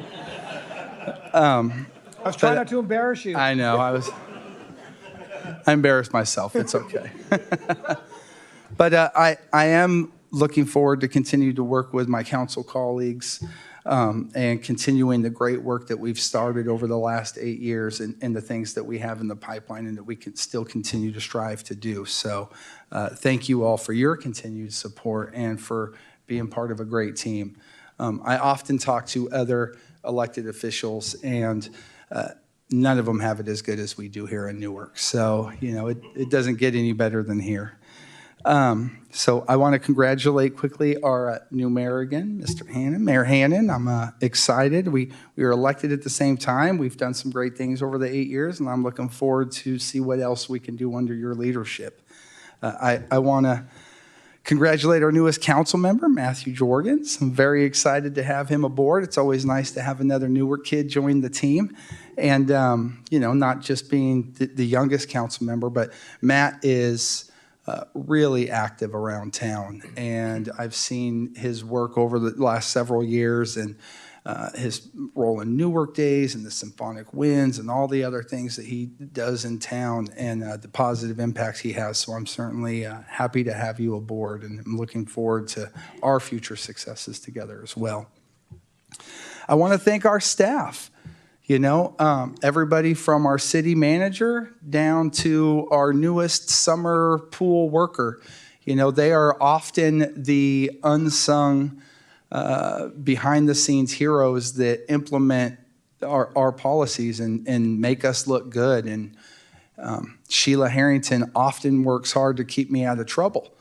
I was trying not to embarrass you.
I know, I embarrassed myself, it's okay. But I am looking forward to continue to work with my council colleagues and continuing the great work that we've started over the last 8 years and the things that we have in the pipeline and that we can still continue to strive to do. So thank you all for your continued support and for being part of a great team. I often talk to other elected officials, and none of them have it as good as we do here in Newark. So, you know, it doesn't get any better than here. So I want to congratulate quickly our new mayor again, Mr. Hannon, Mayor Hannon. I'm excited. We were elected at the same time. We've done some great things over the 8 years, and I'm looking forward to see what else we can do under your leadership. I want to congratulate our newest council member, Matthew Jorgens. I'm very excited to have him aboard. It's always nice to have another Newark kid join the team. And, you know, not just being the youngest council member, but Matt is really active around town. And I've seen his work over the last several years and his role in Newark Days and the Symphonic Winds and all the other things that he does in town and the positive impacts he has. So I'm certainly happy to have you aboard, and I'm looking forward to our future successes together as well. I want to thank our staff. You know, everybody from our city manager down to our newest summer pool worker. You know, they are often the unsung behind-the-scenes heroes that implement our policies and make us look good. And Sheila Harrington often works hard to keep me out of trouble.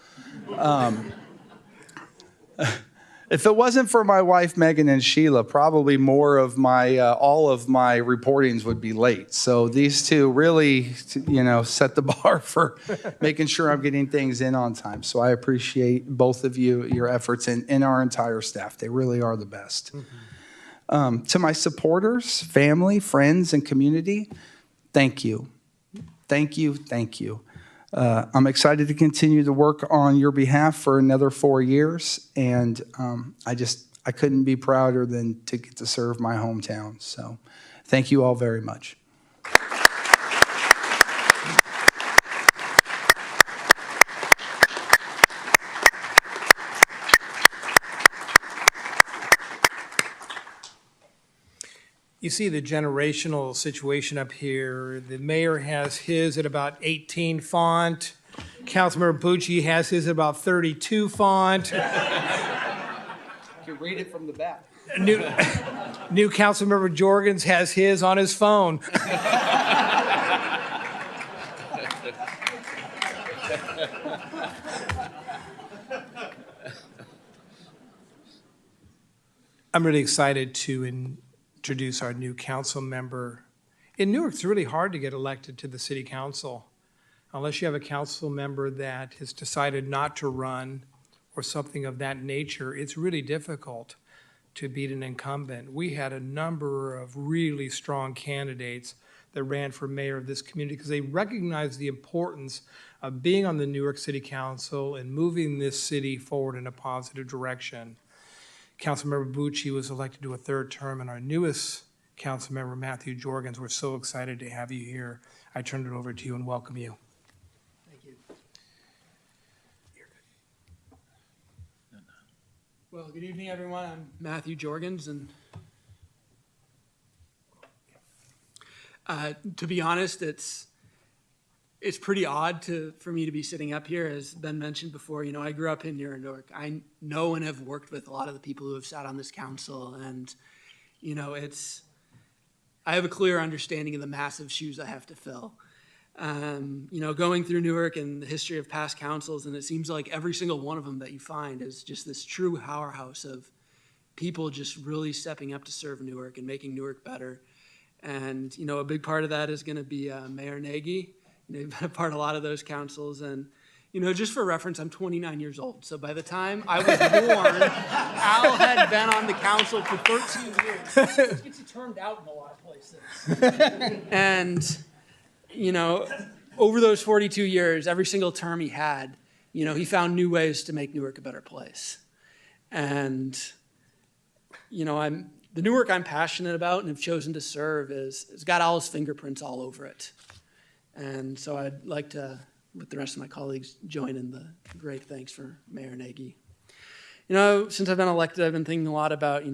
If it wasn't for my wife, Megan, and Sheila, probably more of my, all of my reportings would be late. So these two really, you know, set the bar for making sure I'm getting things in on time. So I appreciate both of you, your efforts, and our entire staff. They really are the best. Mm-hmm. To my supporters, family, friends, and community, thank you. Thank you, thank you. I'm excited to continue to work on your behalf for another 4 years, and I couldn't be prouder than to get to serve my hometown. So thank you all very much.
You see the generational situation up here. The mayor has his at about 18 font. Councilmember Bucci has his at about 32 font.
You can read it from the back.
New Councilmember Jorgens has his on his phone. I'm really excited to introduce our new council member. In Newark, it's really hard to get elected to the city council unless you have a council member that has decided not to run or something of that nature. It's really difficult to beat an incumbent. We had a number of really strong candidates that ran for mayor of this community because they recognized the importance of being on the Newark City Council and moving this city forward in a positive direction. Councilmember Bucci was elected to a third term, and our newest councilmember, Matthew Jorgens, we're so excited to have you here. I turn it over to you and welcome you.
Thank you. Well, good evening, everyone. I'm Matthew Jorgens, and to be honest, it's pretty odd for me to be sitting up here. As Ben mentioned before, I grew up in Newark. I know and have worked with a lot of the people who have sat on this council, and I have a clear understanding of the massive shoes I have to fill. Going through Newark and the history of past councils, and it seems like every single one of them that you find is just this true powerhouse of people just really stepping up to serve Newark and making Newark better. And, a big part of that is going to be Mayor Nagy. You've been a part of a lot of those councils. And, just for reference, I'm 29 years old. So by the time I was born, Al had been on the council for 13 years. Which gets you turned out in a lot of places. And, over those 42 years, every single term he had, he found new ways to make Newark a better place. And, the Newark I'm passionate about and have chosen to serve has got Al's fingerprints all over it. And so I'd like to, with the rest of my colleagues, join in the great thanks for Mayor Nagy. Since I've been elected, I've been thinking a lot about,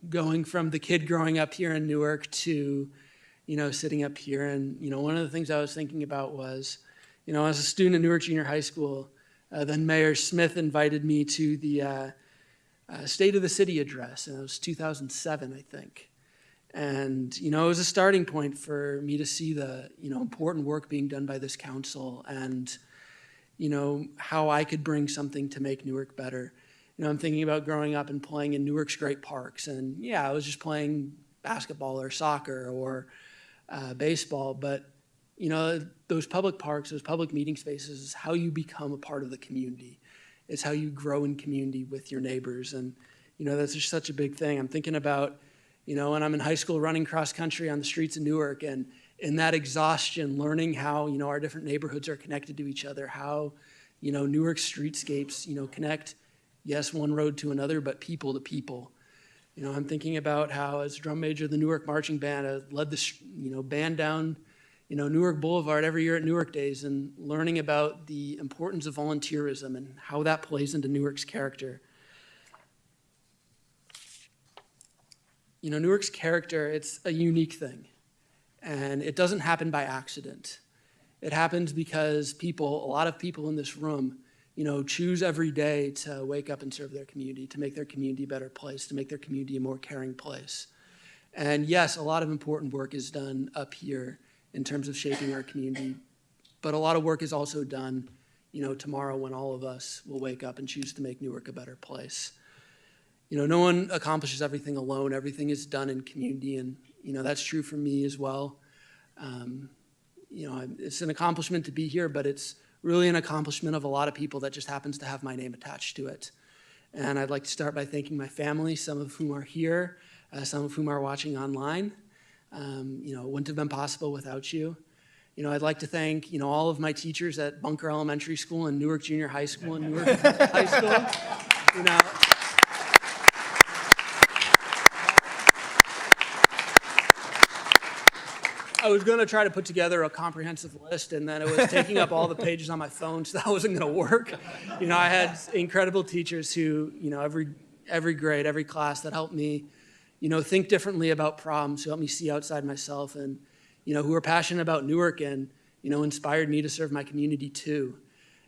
going from the kid growing up here in Newark to, sitting up here. And, one of the things I was thinking about was, as a student at Newark Junior High School, then Mayor Smith invited me to the State of the City address, and it was 2007, I think. And, it was a starting point for me to see the, important work being done by this council and, how I could bring something to make Newark better. I'm thinking about growing up and playing in Newark's great parks. And, yeah, I was just playing basketball or soccer or baseball. But, those public parks, those public meeting spaces is how you become a part of the community. It's how you grow in community with your neighbors. And, that's just such a big thing. I'm thinking about, when I'm in high school running cross country on the streets of Newark, and in that exhaustion, learning how, our different neighborhoods are connected to each other, how, Newark streetscapes, connect, yes, one road to another, but people to people. I'm thinking about how, as drum major of the Newark Marching Band, I led the, band down, Newark Boulevard every year at Newark Days, and learning about the importance of volunteerism and how that plays into Newark's character. Newark's character, it's a unique thing, and it doesn't happen by accident. It happens because a lot of people in this room, choose every day to wake up and serve their community, to make their community a better place, to make their community a more caring place. And yes, a lot of important work is done up here in terms of shaping our community, but a lot of work is also done, tomorrow when all of us will wake up and choose to make Newark a better place. No one accomplishes everything alone. Everything is done in community, and, that's true for me as well. It's an accomplishment to be here, but it's really an accomplishment of a lot of people that just happens to have my name attached to it. And I'd like to start by thanking my family, some of whom are here, some of whom are watching online. It wouldn't have been possible without you. I'd like to thank, all of my teachers at Bunker Elementary School and Newark Junior High School and Newark High School. I was going to try to put together a comprehensive list, and then it was taking up all the pages on my phone, so that wasn't going to work. I had incredible teachers who, every grade, every class that helped me, think differently about problems, who helped me see outside myself, and, who are passionate about Newark and, inspired me to serve my community too.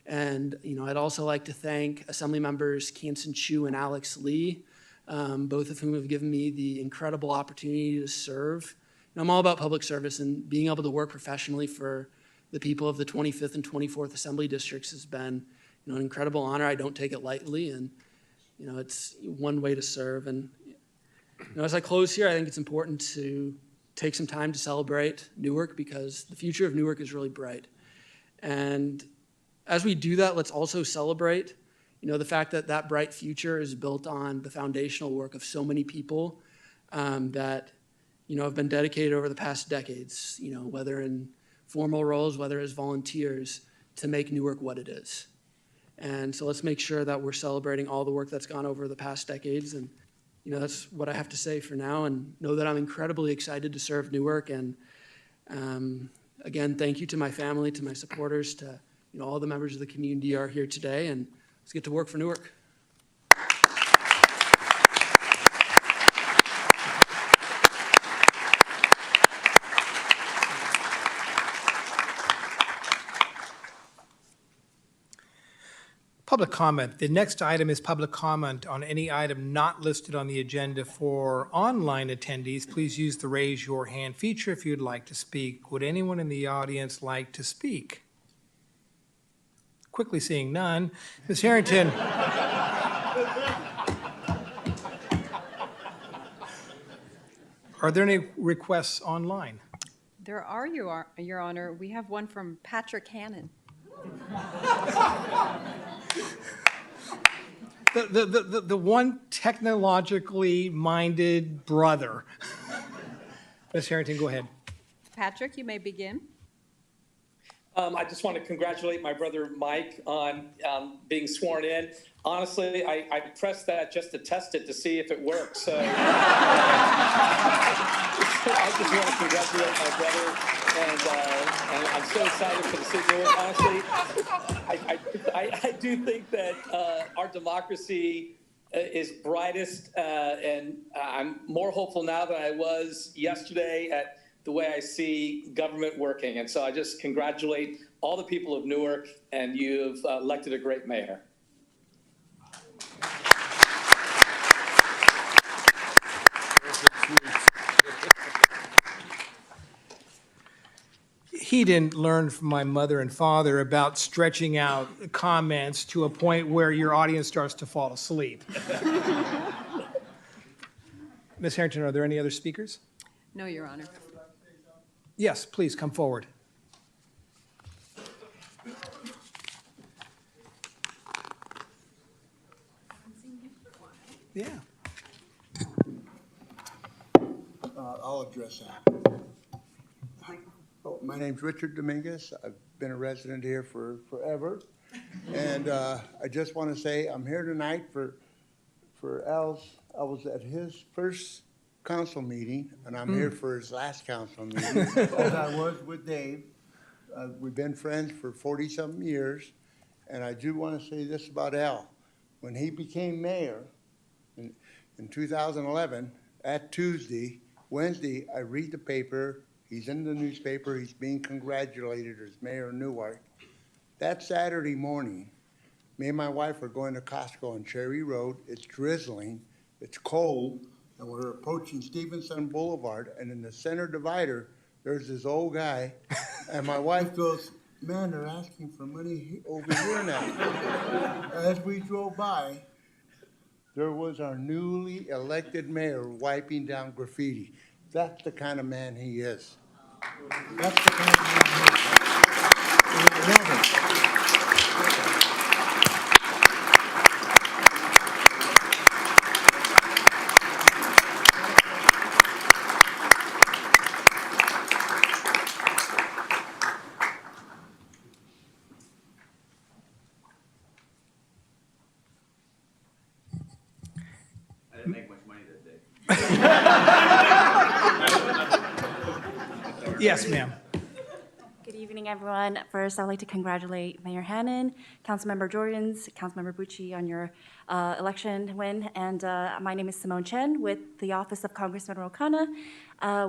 And, I'd also like to thank Assembly members Kansan Chu and Alex Lee, both of whom have given me the incredible opportunity to serve. And I'm all about public service, and being able to work professionally for the people of the 25th and 24th Assembly districts has been, an incredible honor. I don't take it lightly, and, it's one way to serve. And, as I close here, I think it's important to take some time to celebrate Newark, because the future of Newark is really bright. And as we do that, let's also celebrate, the fact that that bright future is built on the foundational work of so many people that, have been dedicated over the past decades, whether in formal roles, whether as volunteers, to make Newark what it is. And so let's make sure that we're celebrating all the work that's gone over the past decades. And, that's what I have to say for now, and know that I'm incredibly excited to serve Newark. And again, thank you to my family, to my supporters, to all the members of the community are here today, and let's get to work for Newark.
Public comment. The next item is public comment on any item not listed on the agenda. For online attendees, please use the raise your hand feature if you'd like to speak. Would anyone in the audience like to speak? Quickly seeing none. Ms. Harrington. Are there any requests online?
There are, Your Honor. We have one from Patrick Hannon.
The one technologically minded brother. Ms. Harrington, go ahead.
Patrick, you may begin.
I just want to congratulate my brother Mike on being sworn in. Honestly, I pressed that just to test it to see if it works. So I just want to congratulate my brother, and I'm so excited for the city. Honestly, I do think that our democracy is brightest, and I'm more hopeful now than I was yesterday at the way I see government working. And so I just congratulate all the people of Newark, and you've elected a great mayor.
He didn't learn from my mother and father about stretching out comments to a point where your audience starts to fall asleep. Ms. Harrington, are there any other speakers?
No, Your Honor.
Yes, please come forward. Yeah.
I'll address that. Oh, my name's Richard Dominguez. I've been a resident here for forever. And I just want to say I'm here tonight for Al's. I was at his first council meeting, and I'm here for his last council meeting, as I was with Dave. We've been friends for 40-something years, and I do want to say this about Al. When he became mayor in 2011, at Wednesday, I read the paper. He's in the newspaper. He's being congratulated as mayor of Newark. That Saturday morning, me and my wife are going to Costco on Cherry Road. It's drizzling. It's cold. And we're approaching Stevenson Boulevard, and in the center divider, there's this old guy, and my wife goes, "Man, they're asking for money over here now." As we drove by, there was our newly elected mayor wiping down graffiti. That's the kind of man he is. That's the kind of man he is.
I didn't make much money that day.
Yes, ma'am.
Good evening.
evening, everyone. First, I'd like to congratulate Mayor Hannon, Councilmember Jorgens, Councilmember Bucci on your election win. And my name is Simone Chen with the Office of Congressman Rokana.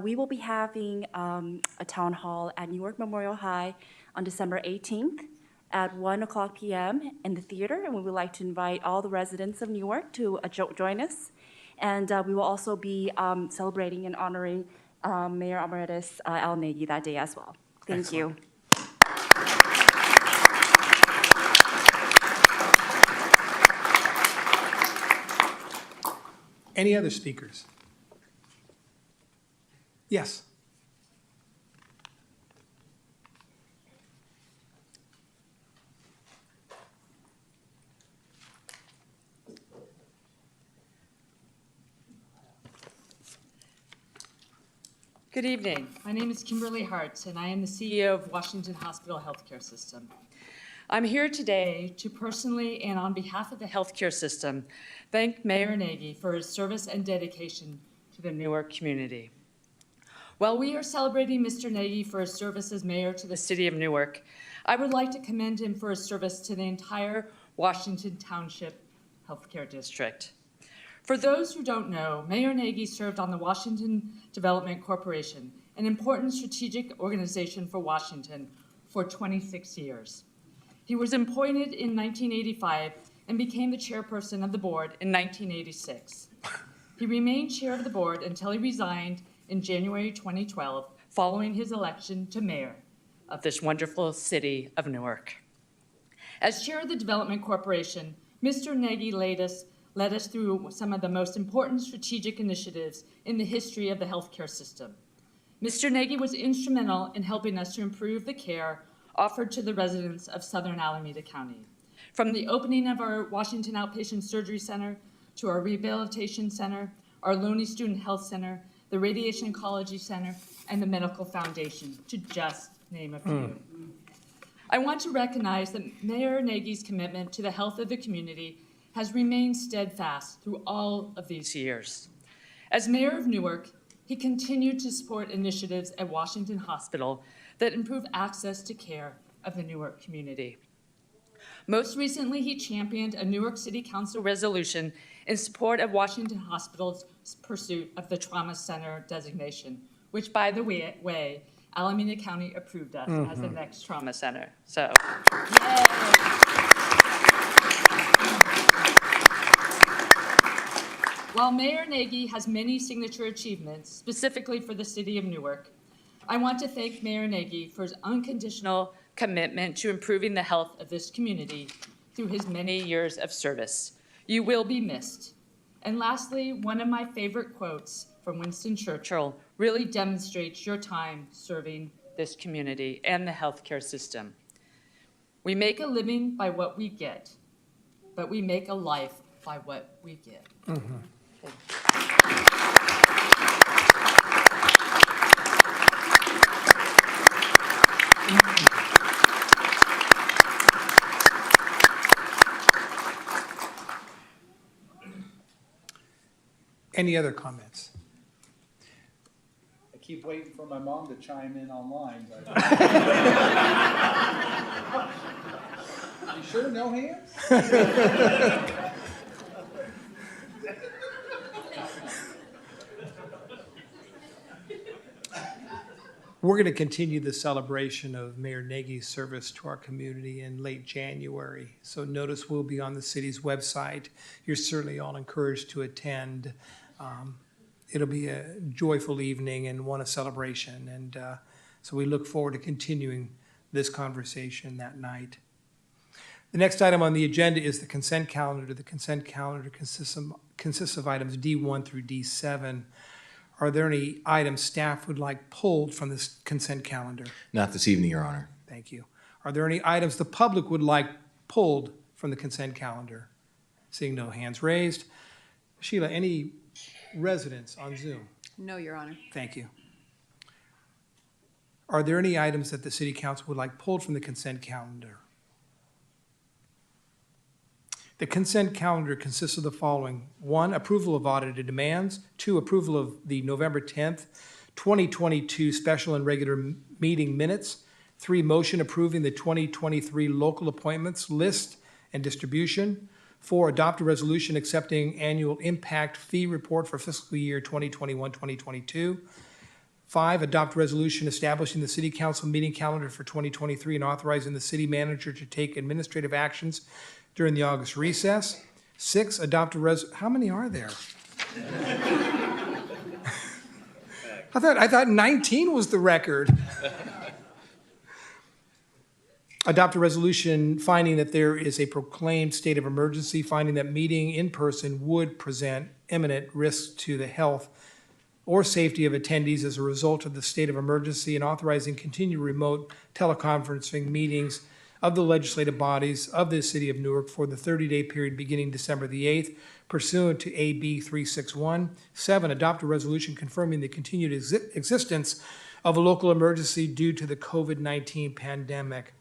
We will be having a town hall at Newark Memorial High on December 18th at 1:00 p.m. in the theater. And we would like to invite all the residents of Newark to join us. And we will also be celebrating and honoring Mayor Emeritus Al Nagy that day as well. Thank you.
Any other speakers? Yes.
Good evening. My name is Kimberly Hartz, and I am the CEO of Washington Hospital Healthcare System. I'm here today to personally and on behalf of the healthcare system thank Mayor Nagy for his service and dedication to the Newark community. While we are celebrating Mr. Nagy for his service as mayor to the city of Newark, I would like to commend him for his service to the entire Washington Township Healthcare District. For those who don't know, Mayor Nagy served on the Washington Development Corporation, an important strategic organization for Washington, for 26 years. He was appointed in 1985 and became the chairperson of the board in 1986. He remained chair of the board until he resigned in January 2012, following his election to mayor of this wonderful city of Newark. As chair of the Development Corporation, Mr. Nagy led us through some of the most important strategic initiatives in the history of the healthcare system. Mr. Nagy was instrumental in helping us to improve the care offered to the residents of Southern Alameda County. From the opening of our Washington Outpatient Surgery Center to our Rehabilitation Center, our Loney Student Health Center, the Radiation Oncology Center, and the Medical Foundation, to just name a few. I want to recognize that Mayor Nagy's commitment to the health of the community has remained steadfast through all of these years. As mayor of Newark, he continued to support initiatives at Washington Hospital that improve access to care of the Newark community. Most recently, he championed a Newark City Council resolution in support of Washington Hospital's pursuit of the Trauma Center designation, which, by the way, Alameda County approved us as the next trauma center. So, yay! While Mayor Nagy has many signature achievements, specifically for the city of Newark, I want to thank Mayor Nagy for his unconditional commitment to improving the health of this community through his many years of service. You will be missed. And lastly, one of my favorite quotes from Winston Churchill really demonstrates your time serving this community and the healthcare system. We make a living by what we get, but we make a life by what we give.
Any other comments?
I keep waiting for my mom to chime in online. You sure no hands?
We're going to continue the celebration of Mayor Nagy's service to our community in late January. So notice will be on the city's website. You're certainly all encouraged to attend. It'll be a joyful evening and one of celebration. And so we look forward to continuing this conversation that night. The next item on the agenda is the consent calendar. The consent calendar consists of items D1 through D7. Are there any items staff would like pulled from this consent calendar?
Not this evening, Your Honor.
Thank you. Are there any items the public would like pulled from the consent calendar? Seeing no hands raised. Sheila, any residents on Zoom?
No, Your Honor.
Thank you. Are there any items that the City Council would like pulled from the consent calendar? The consent calendar consists of the following. 1, approval of audited demands. 2, approval of the November 10th, 2022 special and regular meeting minutes. 3, motion approving the 2023 local appointments list and distribution. 4, adopt a resolution accepting annual impact fee report for fiscal year 2021-2022. 5, adopt resolution establishing the city council meeting calendar for 2023 and authorizing the city manager to take administrative actions during the August recess. 6, adopt a how many are there? I thought 19 was the record. Adopt a resolution finding that there is a proclaimed state of emergency, finding that meeting in person would present imminent risk to the health or safety of attendees as a result of the state of emergency, and authorizing continued remote teleconferencing meetings of the legislative bodies of the city of Newark for the 30-day period beginning December the 8th, pursuant to AB 361. 7, adopt a resolution confirming the continued existence of a local emergency due to the COVID-19 pandemic.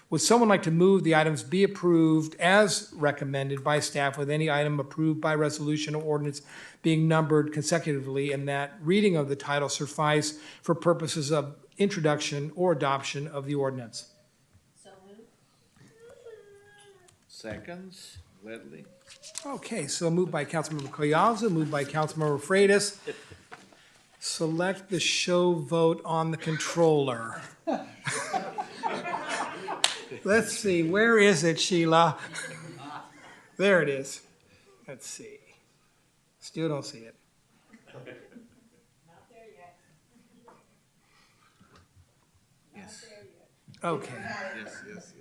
Would someone like to move the items be approved as recommended by staff, with any item approved by resolution or ordinance being numbered consecutively, and that reading of the title suffice for purposes of introduction or adoption of the ordinance?
So moved.
Seconds, Ledley.
Okay, so moved by Councilmember Collazo, moved by Councilmember Freitas. Select the show vote on the controller. Let's see, where is it, Sheila? There it is. Let's see. Still don't see it.
Not there yet.
Yes.
Not there yet.
Okay.
Yes.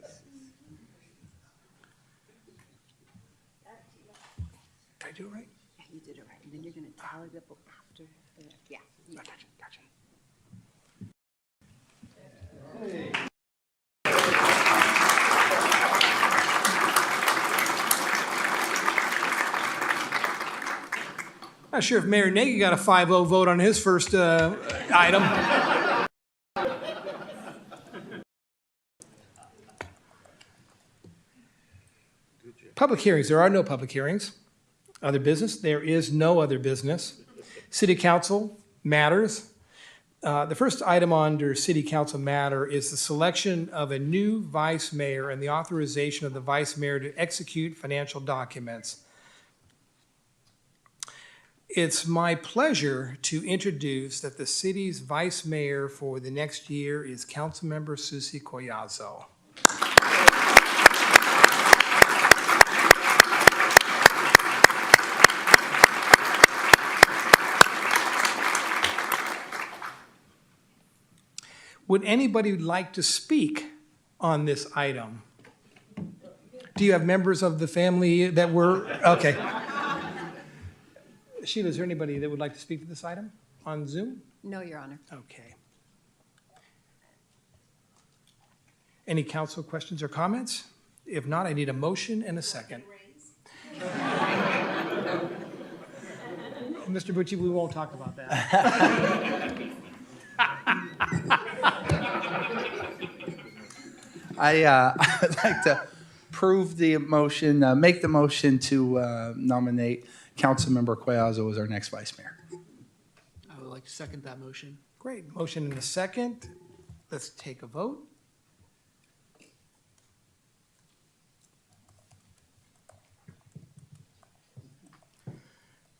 Did I do it right?
Yeah, you did it right. And then you're going to tally the vote after. Yeah.
Gotcha. Not sure if Mayor Nagy got a 5-0 vote on his first item. Public hearings. There are no public hearings. Other business. There is no other business. City Council matters. The first item under City Council matter is the selection of a new vice mayor and the authorization of the vice mayor to execute financial documents. It's my pleasure to introduce that the city's vice mayor for the next year is Councilmember Susie Collazo. Would anybody like to speak on this item? Do you have members of the family that were, okay. Sheila, is there anybody that would like to speak to this item on Zoom?
No, Your Honor.
Okay. Any council questions or comments? If not, I need a motion and a second. Mr. Bucci, we won't talk about that.
I would like to prove the motion, make the motion to nominate Councilmember Collazo as our next vice mayor.
I would like to second that motion.
Great, motion and a second. Let's take a vote.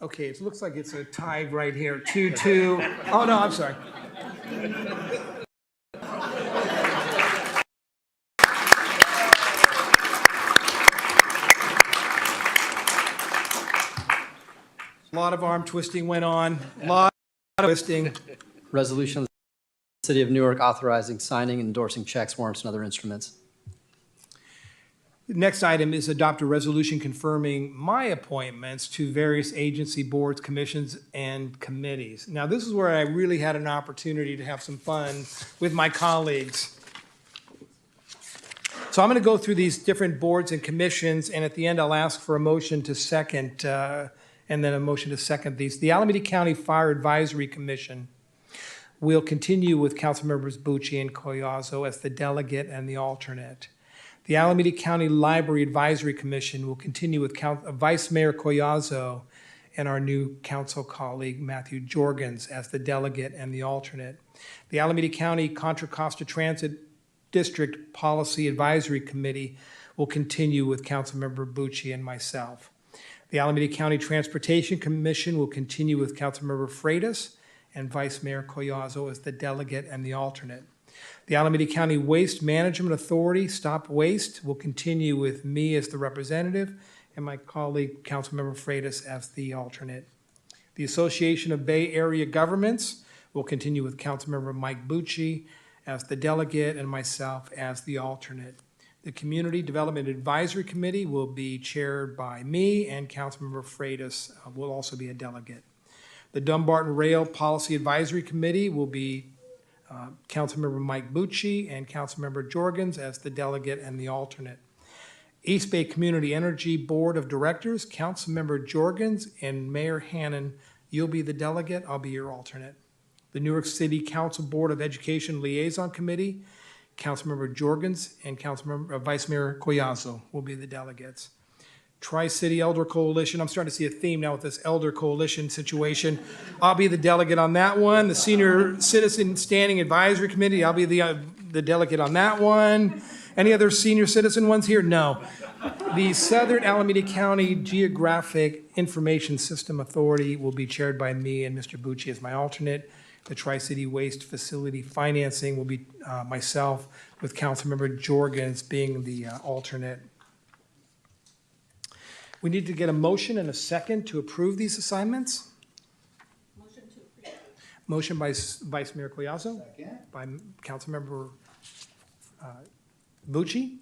Okay, it looks like it's a tie right here, 2-2. Oh, no, I'm sorry. A lot of arm twisting went on, a lot of twisting.
Resolution of the City of Newark authorizing signing and endorsing checks, warrants, and other instruments.
The next item is adopt a resolution confirming my appointments to various agency boards, commissions, and committees. Now, this is where I really had an opportunity to have some fun with my colleagues. So I'm going to go through these different boards and commissions, and at the end, I'll ask for a motion to second, and then a motion to second these. The Alameda County Fire Advisory Commission will continue with Councilmembers Bucci and Collazo as the delegate and the alternate. The Alameda County Library Advisory Commission will continue with Vice Mayor Collazo and our new council colleague, Matthew Jorgens, as the delegate and the alternate. The Alameda County Contra Costa Transit District Policy Advisory Committee will continue with Councilmember Bucci and myself. The Alameda County Transportation Commission will continue with Councilmember Freitas and Vice Mayor Collazo as the delegate and the alternate. The Alameda County Waste Management Authority, Stop Waste, will continue with me as the representative and my colleague, Councilmember Freitas, as the alternate. The Association of Bay Area Governments will continue with Councilmember Mike Bucci as the delegate and myself as the alternate. The Community Development Advisory Committee will be chaired by me, and Councilmember Freitas will also be a delegate. The Dumbarton Rail Policy Advisory Committee will be Councilmember Mike Bucci and Councilmember Jorgens as the delegate and the alternate. East Bay Community Energy Board of Directors, Councilmember Jorgens and Mayor Hannon, you'll be the delegate, I'll be your alternate. The Newark City Council Board of Education Liaison Committee, Councilmember Jorgens and Councilmember Vice Mayor Collazo will be the delegates. Tri-City Elder Coalition, I'm starting to see a theme now with this Elder Coalition situation. I'll be the delegate on that one. The Senior Citizen Standing Advisory Committee, I'll be the delegate on that one. Any other senior citizen ones here? No. The Southern Alameda County Geographic Information System Authority will be chaired by me and Mr. Bucci as my alternate. The Tri-City Waste Facility Financing will be myself, with Councilmember Jorgens being the alternate. We need to get a motion and a second to approve these assignments.
Motion to approve.
Motion by Vice Mayor Collazo.
Second.
By Councilmember Bucci.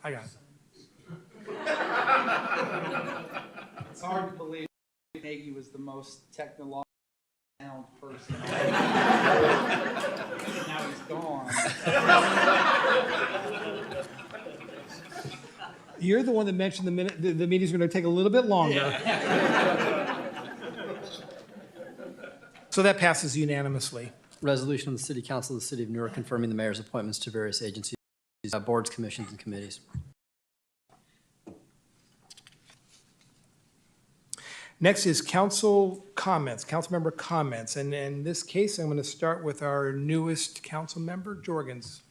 I got it.
It's hard to believe Nagy was the most technologically sound person. Now he's gone.
You're the one that mentioned the meeting's going to take a little bit longer. So that passes unanimously.
Resolution of the City Council of the City of Newark confirming the mayor's appointments to various agencies, boards, commissions, and committees.
Next is council comments, council member comments. And in this case, I'm going to start with our newest council member, Jorgens.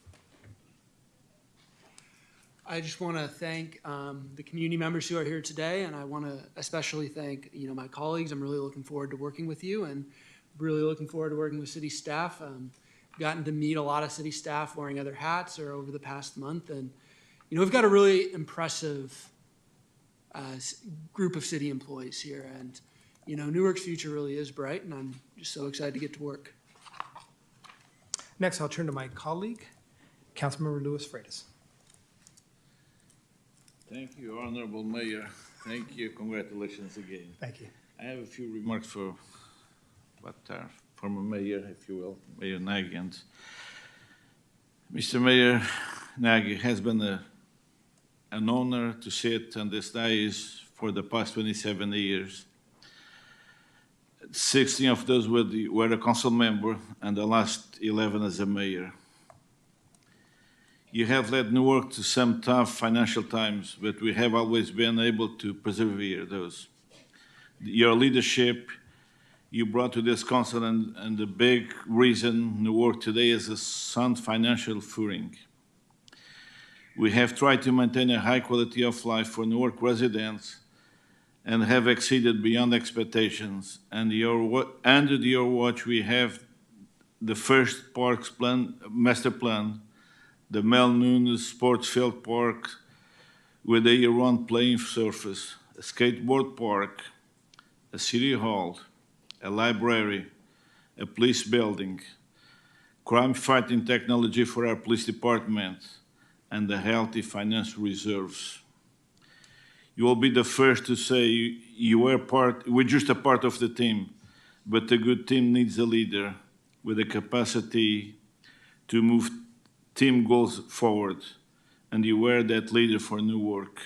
I just want to thank the community members who are here today, and I want to especially thank my colleagues. I'm really looking forward to working with you, and really looking forward to working with city staff. Gotten to meet a lot of city staff wearing other hats or over the past month, and we've got a really impressive group of city employees here, and Newark's future really is bright, and I'm just so excited to get to work.
Next, I'll turn to my colleague, Councilmember Louis Freitas.
Thank you, Honorable Mayor. Thank you. Congratulations again.
Thank you.
I have a few remarks for former mayor, if you will, Mayor Nagy. And Mr. Mayor Nagy, has been an honor to sit on this dais for the past 27 years. 16 of those were a council member, and the last 11 as a mayor. You have led Newark to some tough financial times, but we have always been able to persevere those. Your leadership you brought to this council, and the big reason Newark today is a sound financial footing. We have tried to maintain a high quality of life for Newark residents and have exceeded beyond expectations. And under your watch, we have the first parks plan, master plan, the Mel Nunes Sports Field Park with a year-round playing surface, a skateboard park, a city hall, a library, a police building, crime-fighting technology for our police department, and the healthy financial reserves. You will be the first to say we're just a part of the team, but a good team needs a leader with the capacity to move team goals forward, and you were that leader for Newark.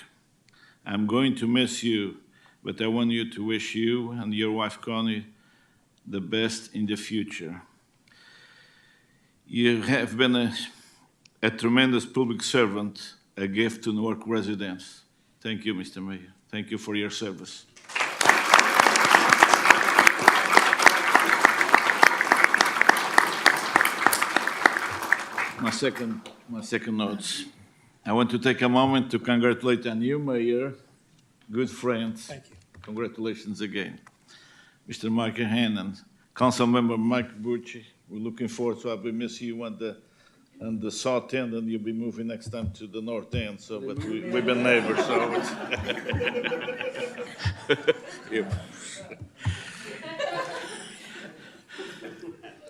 I'm going to miss you, but I want you to wish you and your wife, Connie, the best in the future. You have been a tremendous public servant, a gift to Newark residents. Thank you, Mr. Mayor. Thank you for your service. My second notes. I want to take a moment to congratulate a new mayor, good friends.
Thank you.
Congratulations again. Mr. Mike Hannon, Councilmember Mike Bucci, we're looking forward to having miss you on the south end, and you'll be moving next time to the north end, so, but we've been neighbors, so it's. Yep.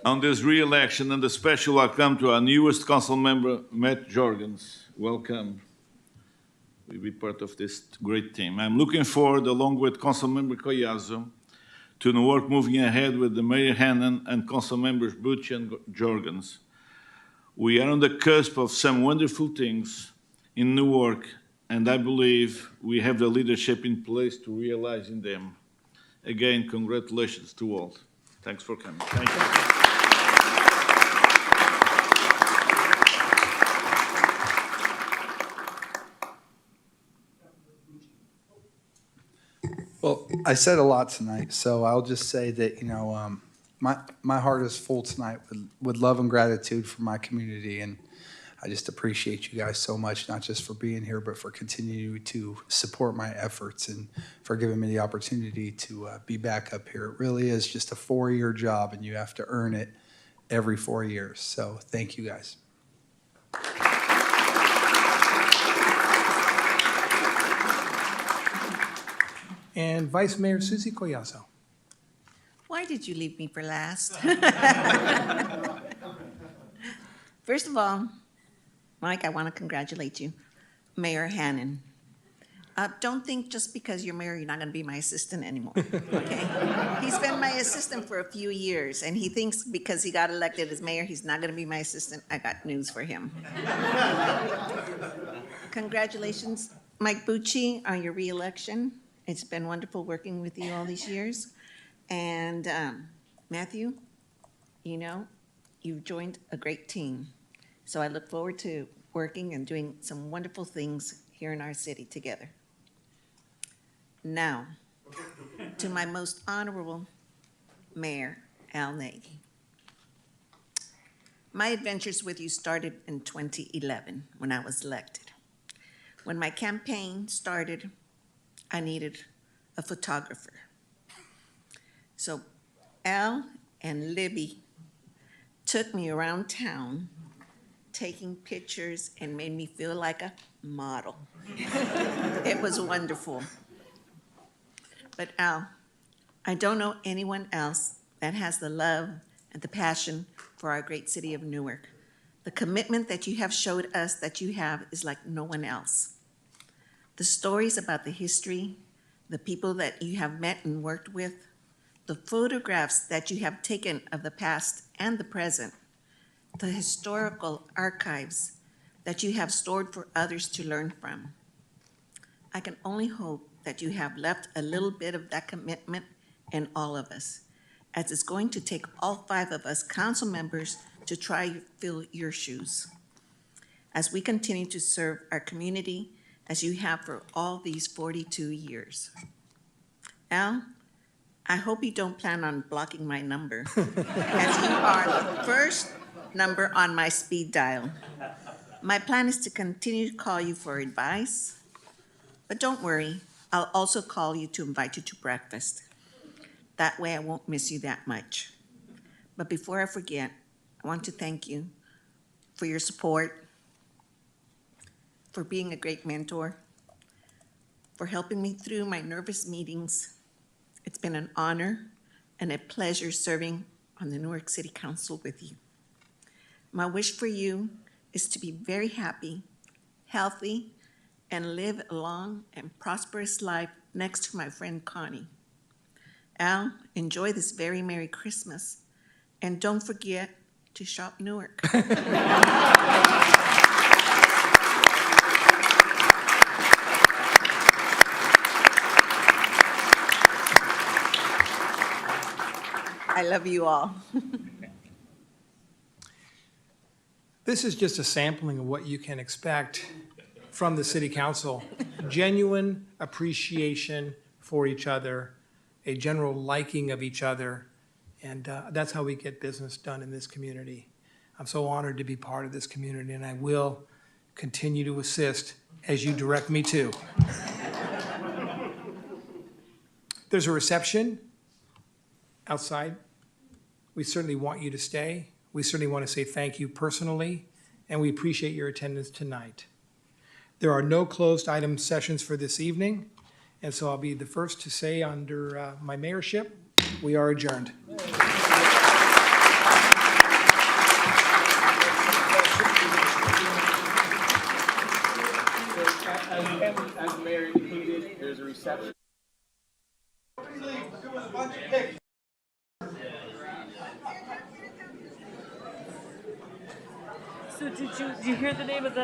On this re-election and the special welcome to our newest council member, Matt Jorgens. Welcome. We'll be part of this great team. I'm looking forward, along with Councilmember Collazo, to Newark moving ahead with the Mayor Hannon and Council Members Butch and Jorgens. We are on the cusp of some wonderful things in Newark, and I believe we have the leadership in place to realizing them. Again, congratulations to all. Thanks for coming. Thank you.
Well, I said a lot tonight, so I'll just say that, my heart is full tonight with love and gratitude for my community, and I just appreciate you guys so much, not just for being here, but for continuing to support my efforts and for giving me the opportunity to be back up here. It really is just a 4-year job, and you have to earn it every 4 years. So thank you guys.
And Vice Mayor Susie Collazo.
Why did you leave me for last? First of all, Mike, I want to congratulate you. Mayor Hannon. Don't think just because you're mayor, you're not going to be my assistant anymore, okay? He's been my assistant for a few years, and he thinks because he got elected as mayor, he's not going to be my assistant. I got news for him. Congratulations, Mike Bucci, on your reelection. It's been wonderful working with you all these years. And Matthew, you've joined a great team. So I look forward to working and doing some wonderful things here in our city together. Now, to my most honorable Mayor, Al Nagy. My adventures with you started in 2011 when I was elected. When my campaign started, I needed a photographer. So Al and Libby took me around town taking pictures and made me feel like a model. It was wonderful. But Al, I don't know anyone else that has the love and the passion for our great city of Newark. The commitment that you have showed us that you have is like no one else. The stories about the history, the people that you have met and worked with, the photographs that you have taken of the past and the present, the historical archives that you have stored for others to learn from. I can only hope that you have left a little bit of that commitment in all of us, as it's going to take all 5 of us council members to try to fill your shoes. As we continue to serve our community as you have for all these 42 years. Al, I hope you don't plan on blocking my number, as you are the first number on my speed dial. My plan is to continue to call you for advice, but don't worry, I'll also call you to invite you to breakfast. That way I won't miss you that much. But before I forget, I want to thank you for your support, for being a great mentor, for helping me through my nervous meetings. It's been an honor and a pleasure serving on the Newark City Council with you. My wish for you is to be very happy, healthy, and live a long and prosperous life next to my friend Connie. Al, enjoy this very Merry Christmas, and don't forget to shop Newark. I love you all.
This is just a sampling of what you can expect from the City Council genuine appreciation for each other, a general liking of each other, and that's how we get business done in this community. I'm so honored to be part of this community, and I will continue to assist as you direct me to. There's a reception outside. We certainly want you to stay. We certainly want to say thank you personally, and we appreciate your attendance tonight. There are no closed item sessions for this evening, and so I'll be the first to say under my mayorship, we are adjourned.
As the mayor indicated, there's a reception.
So did you hear the name of the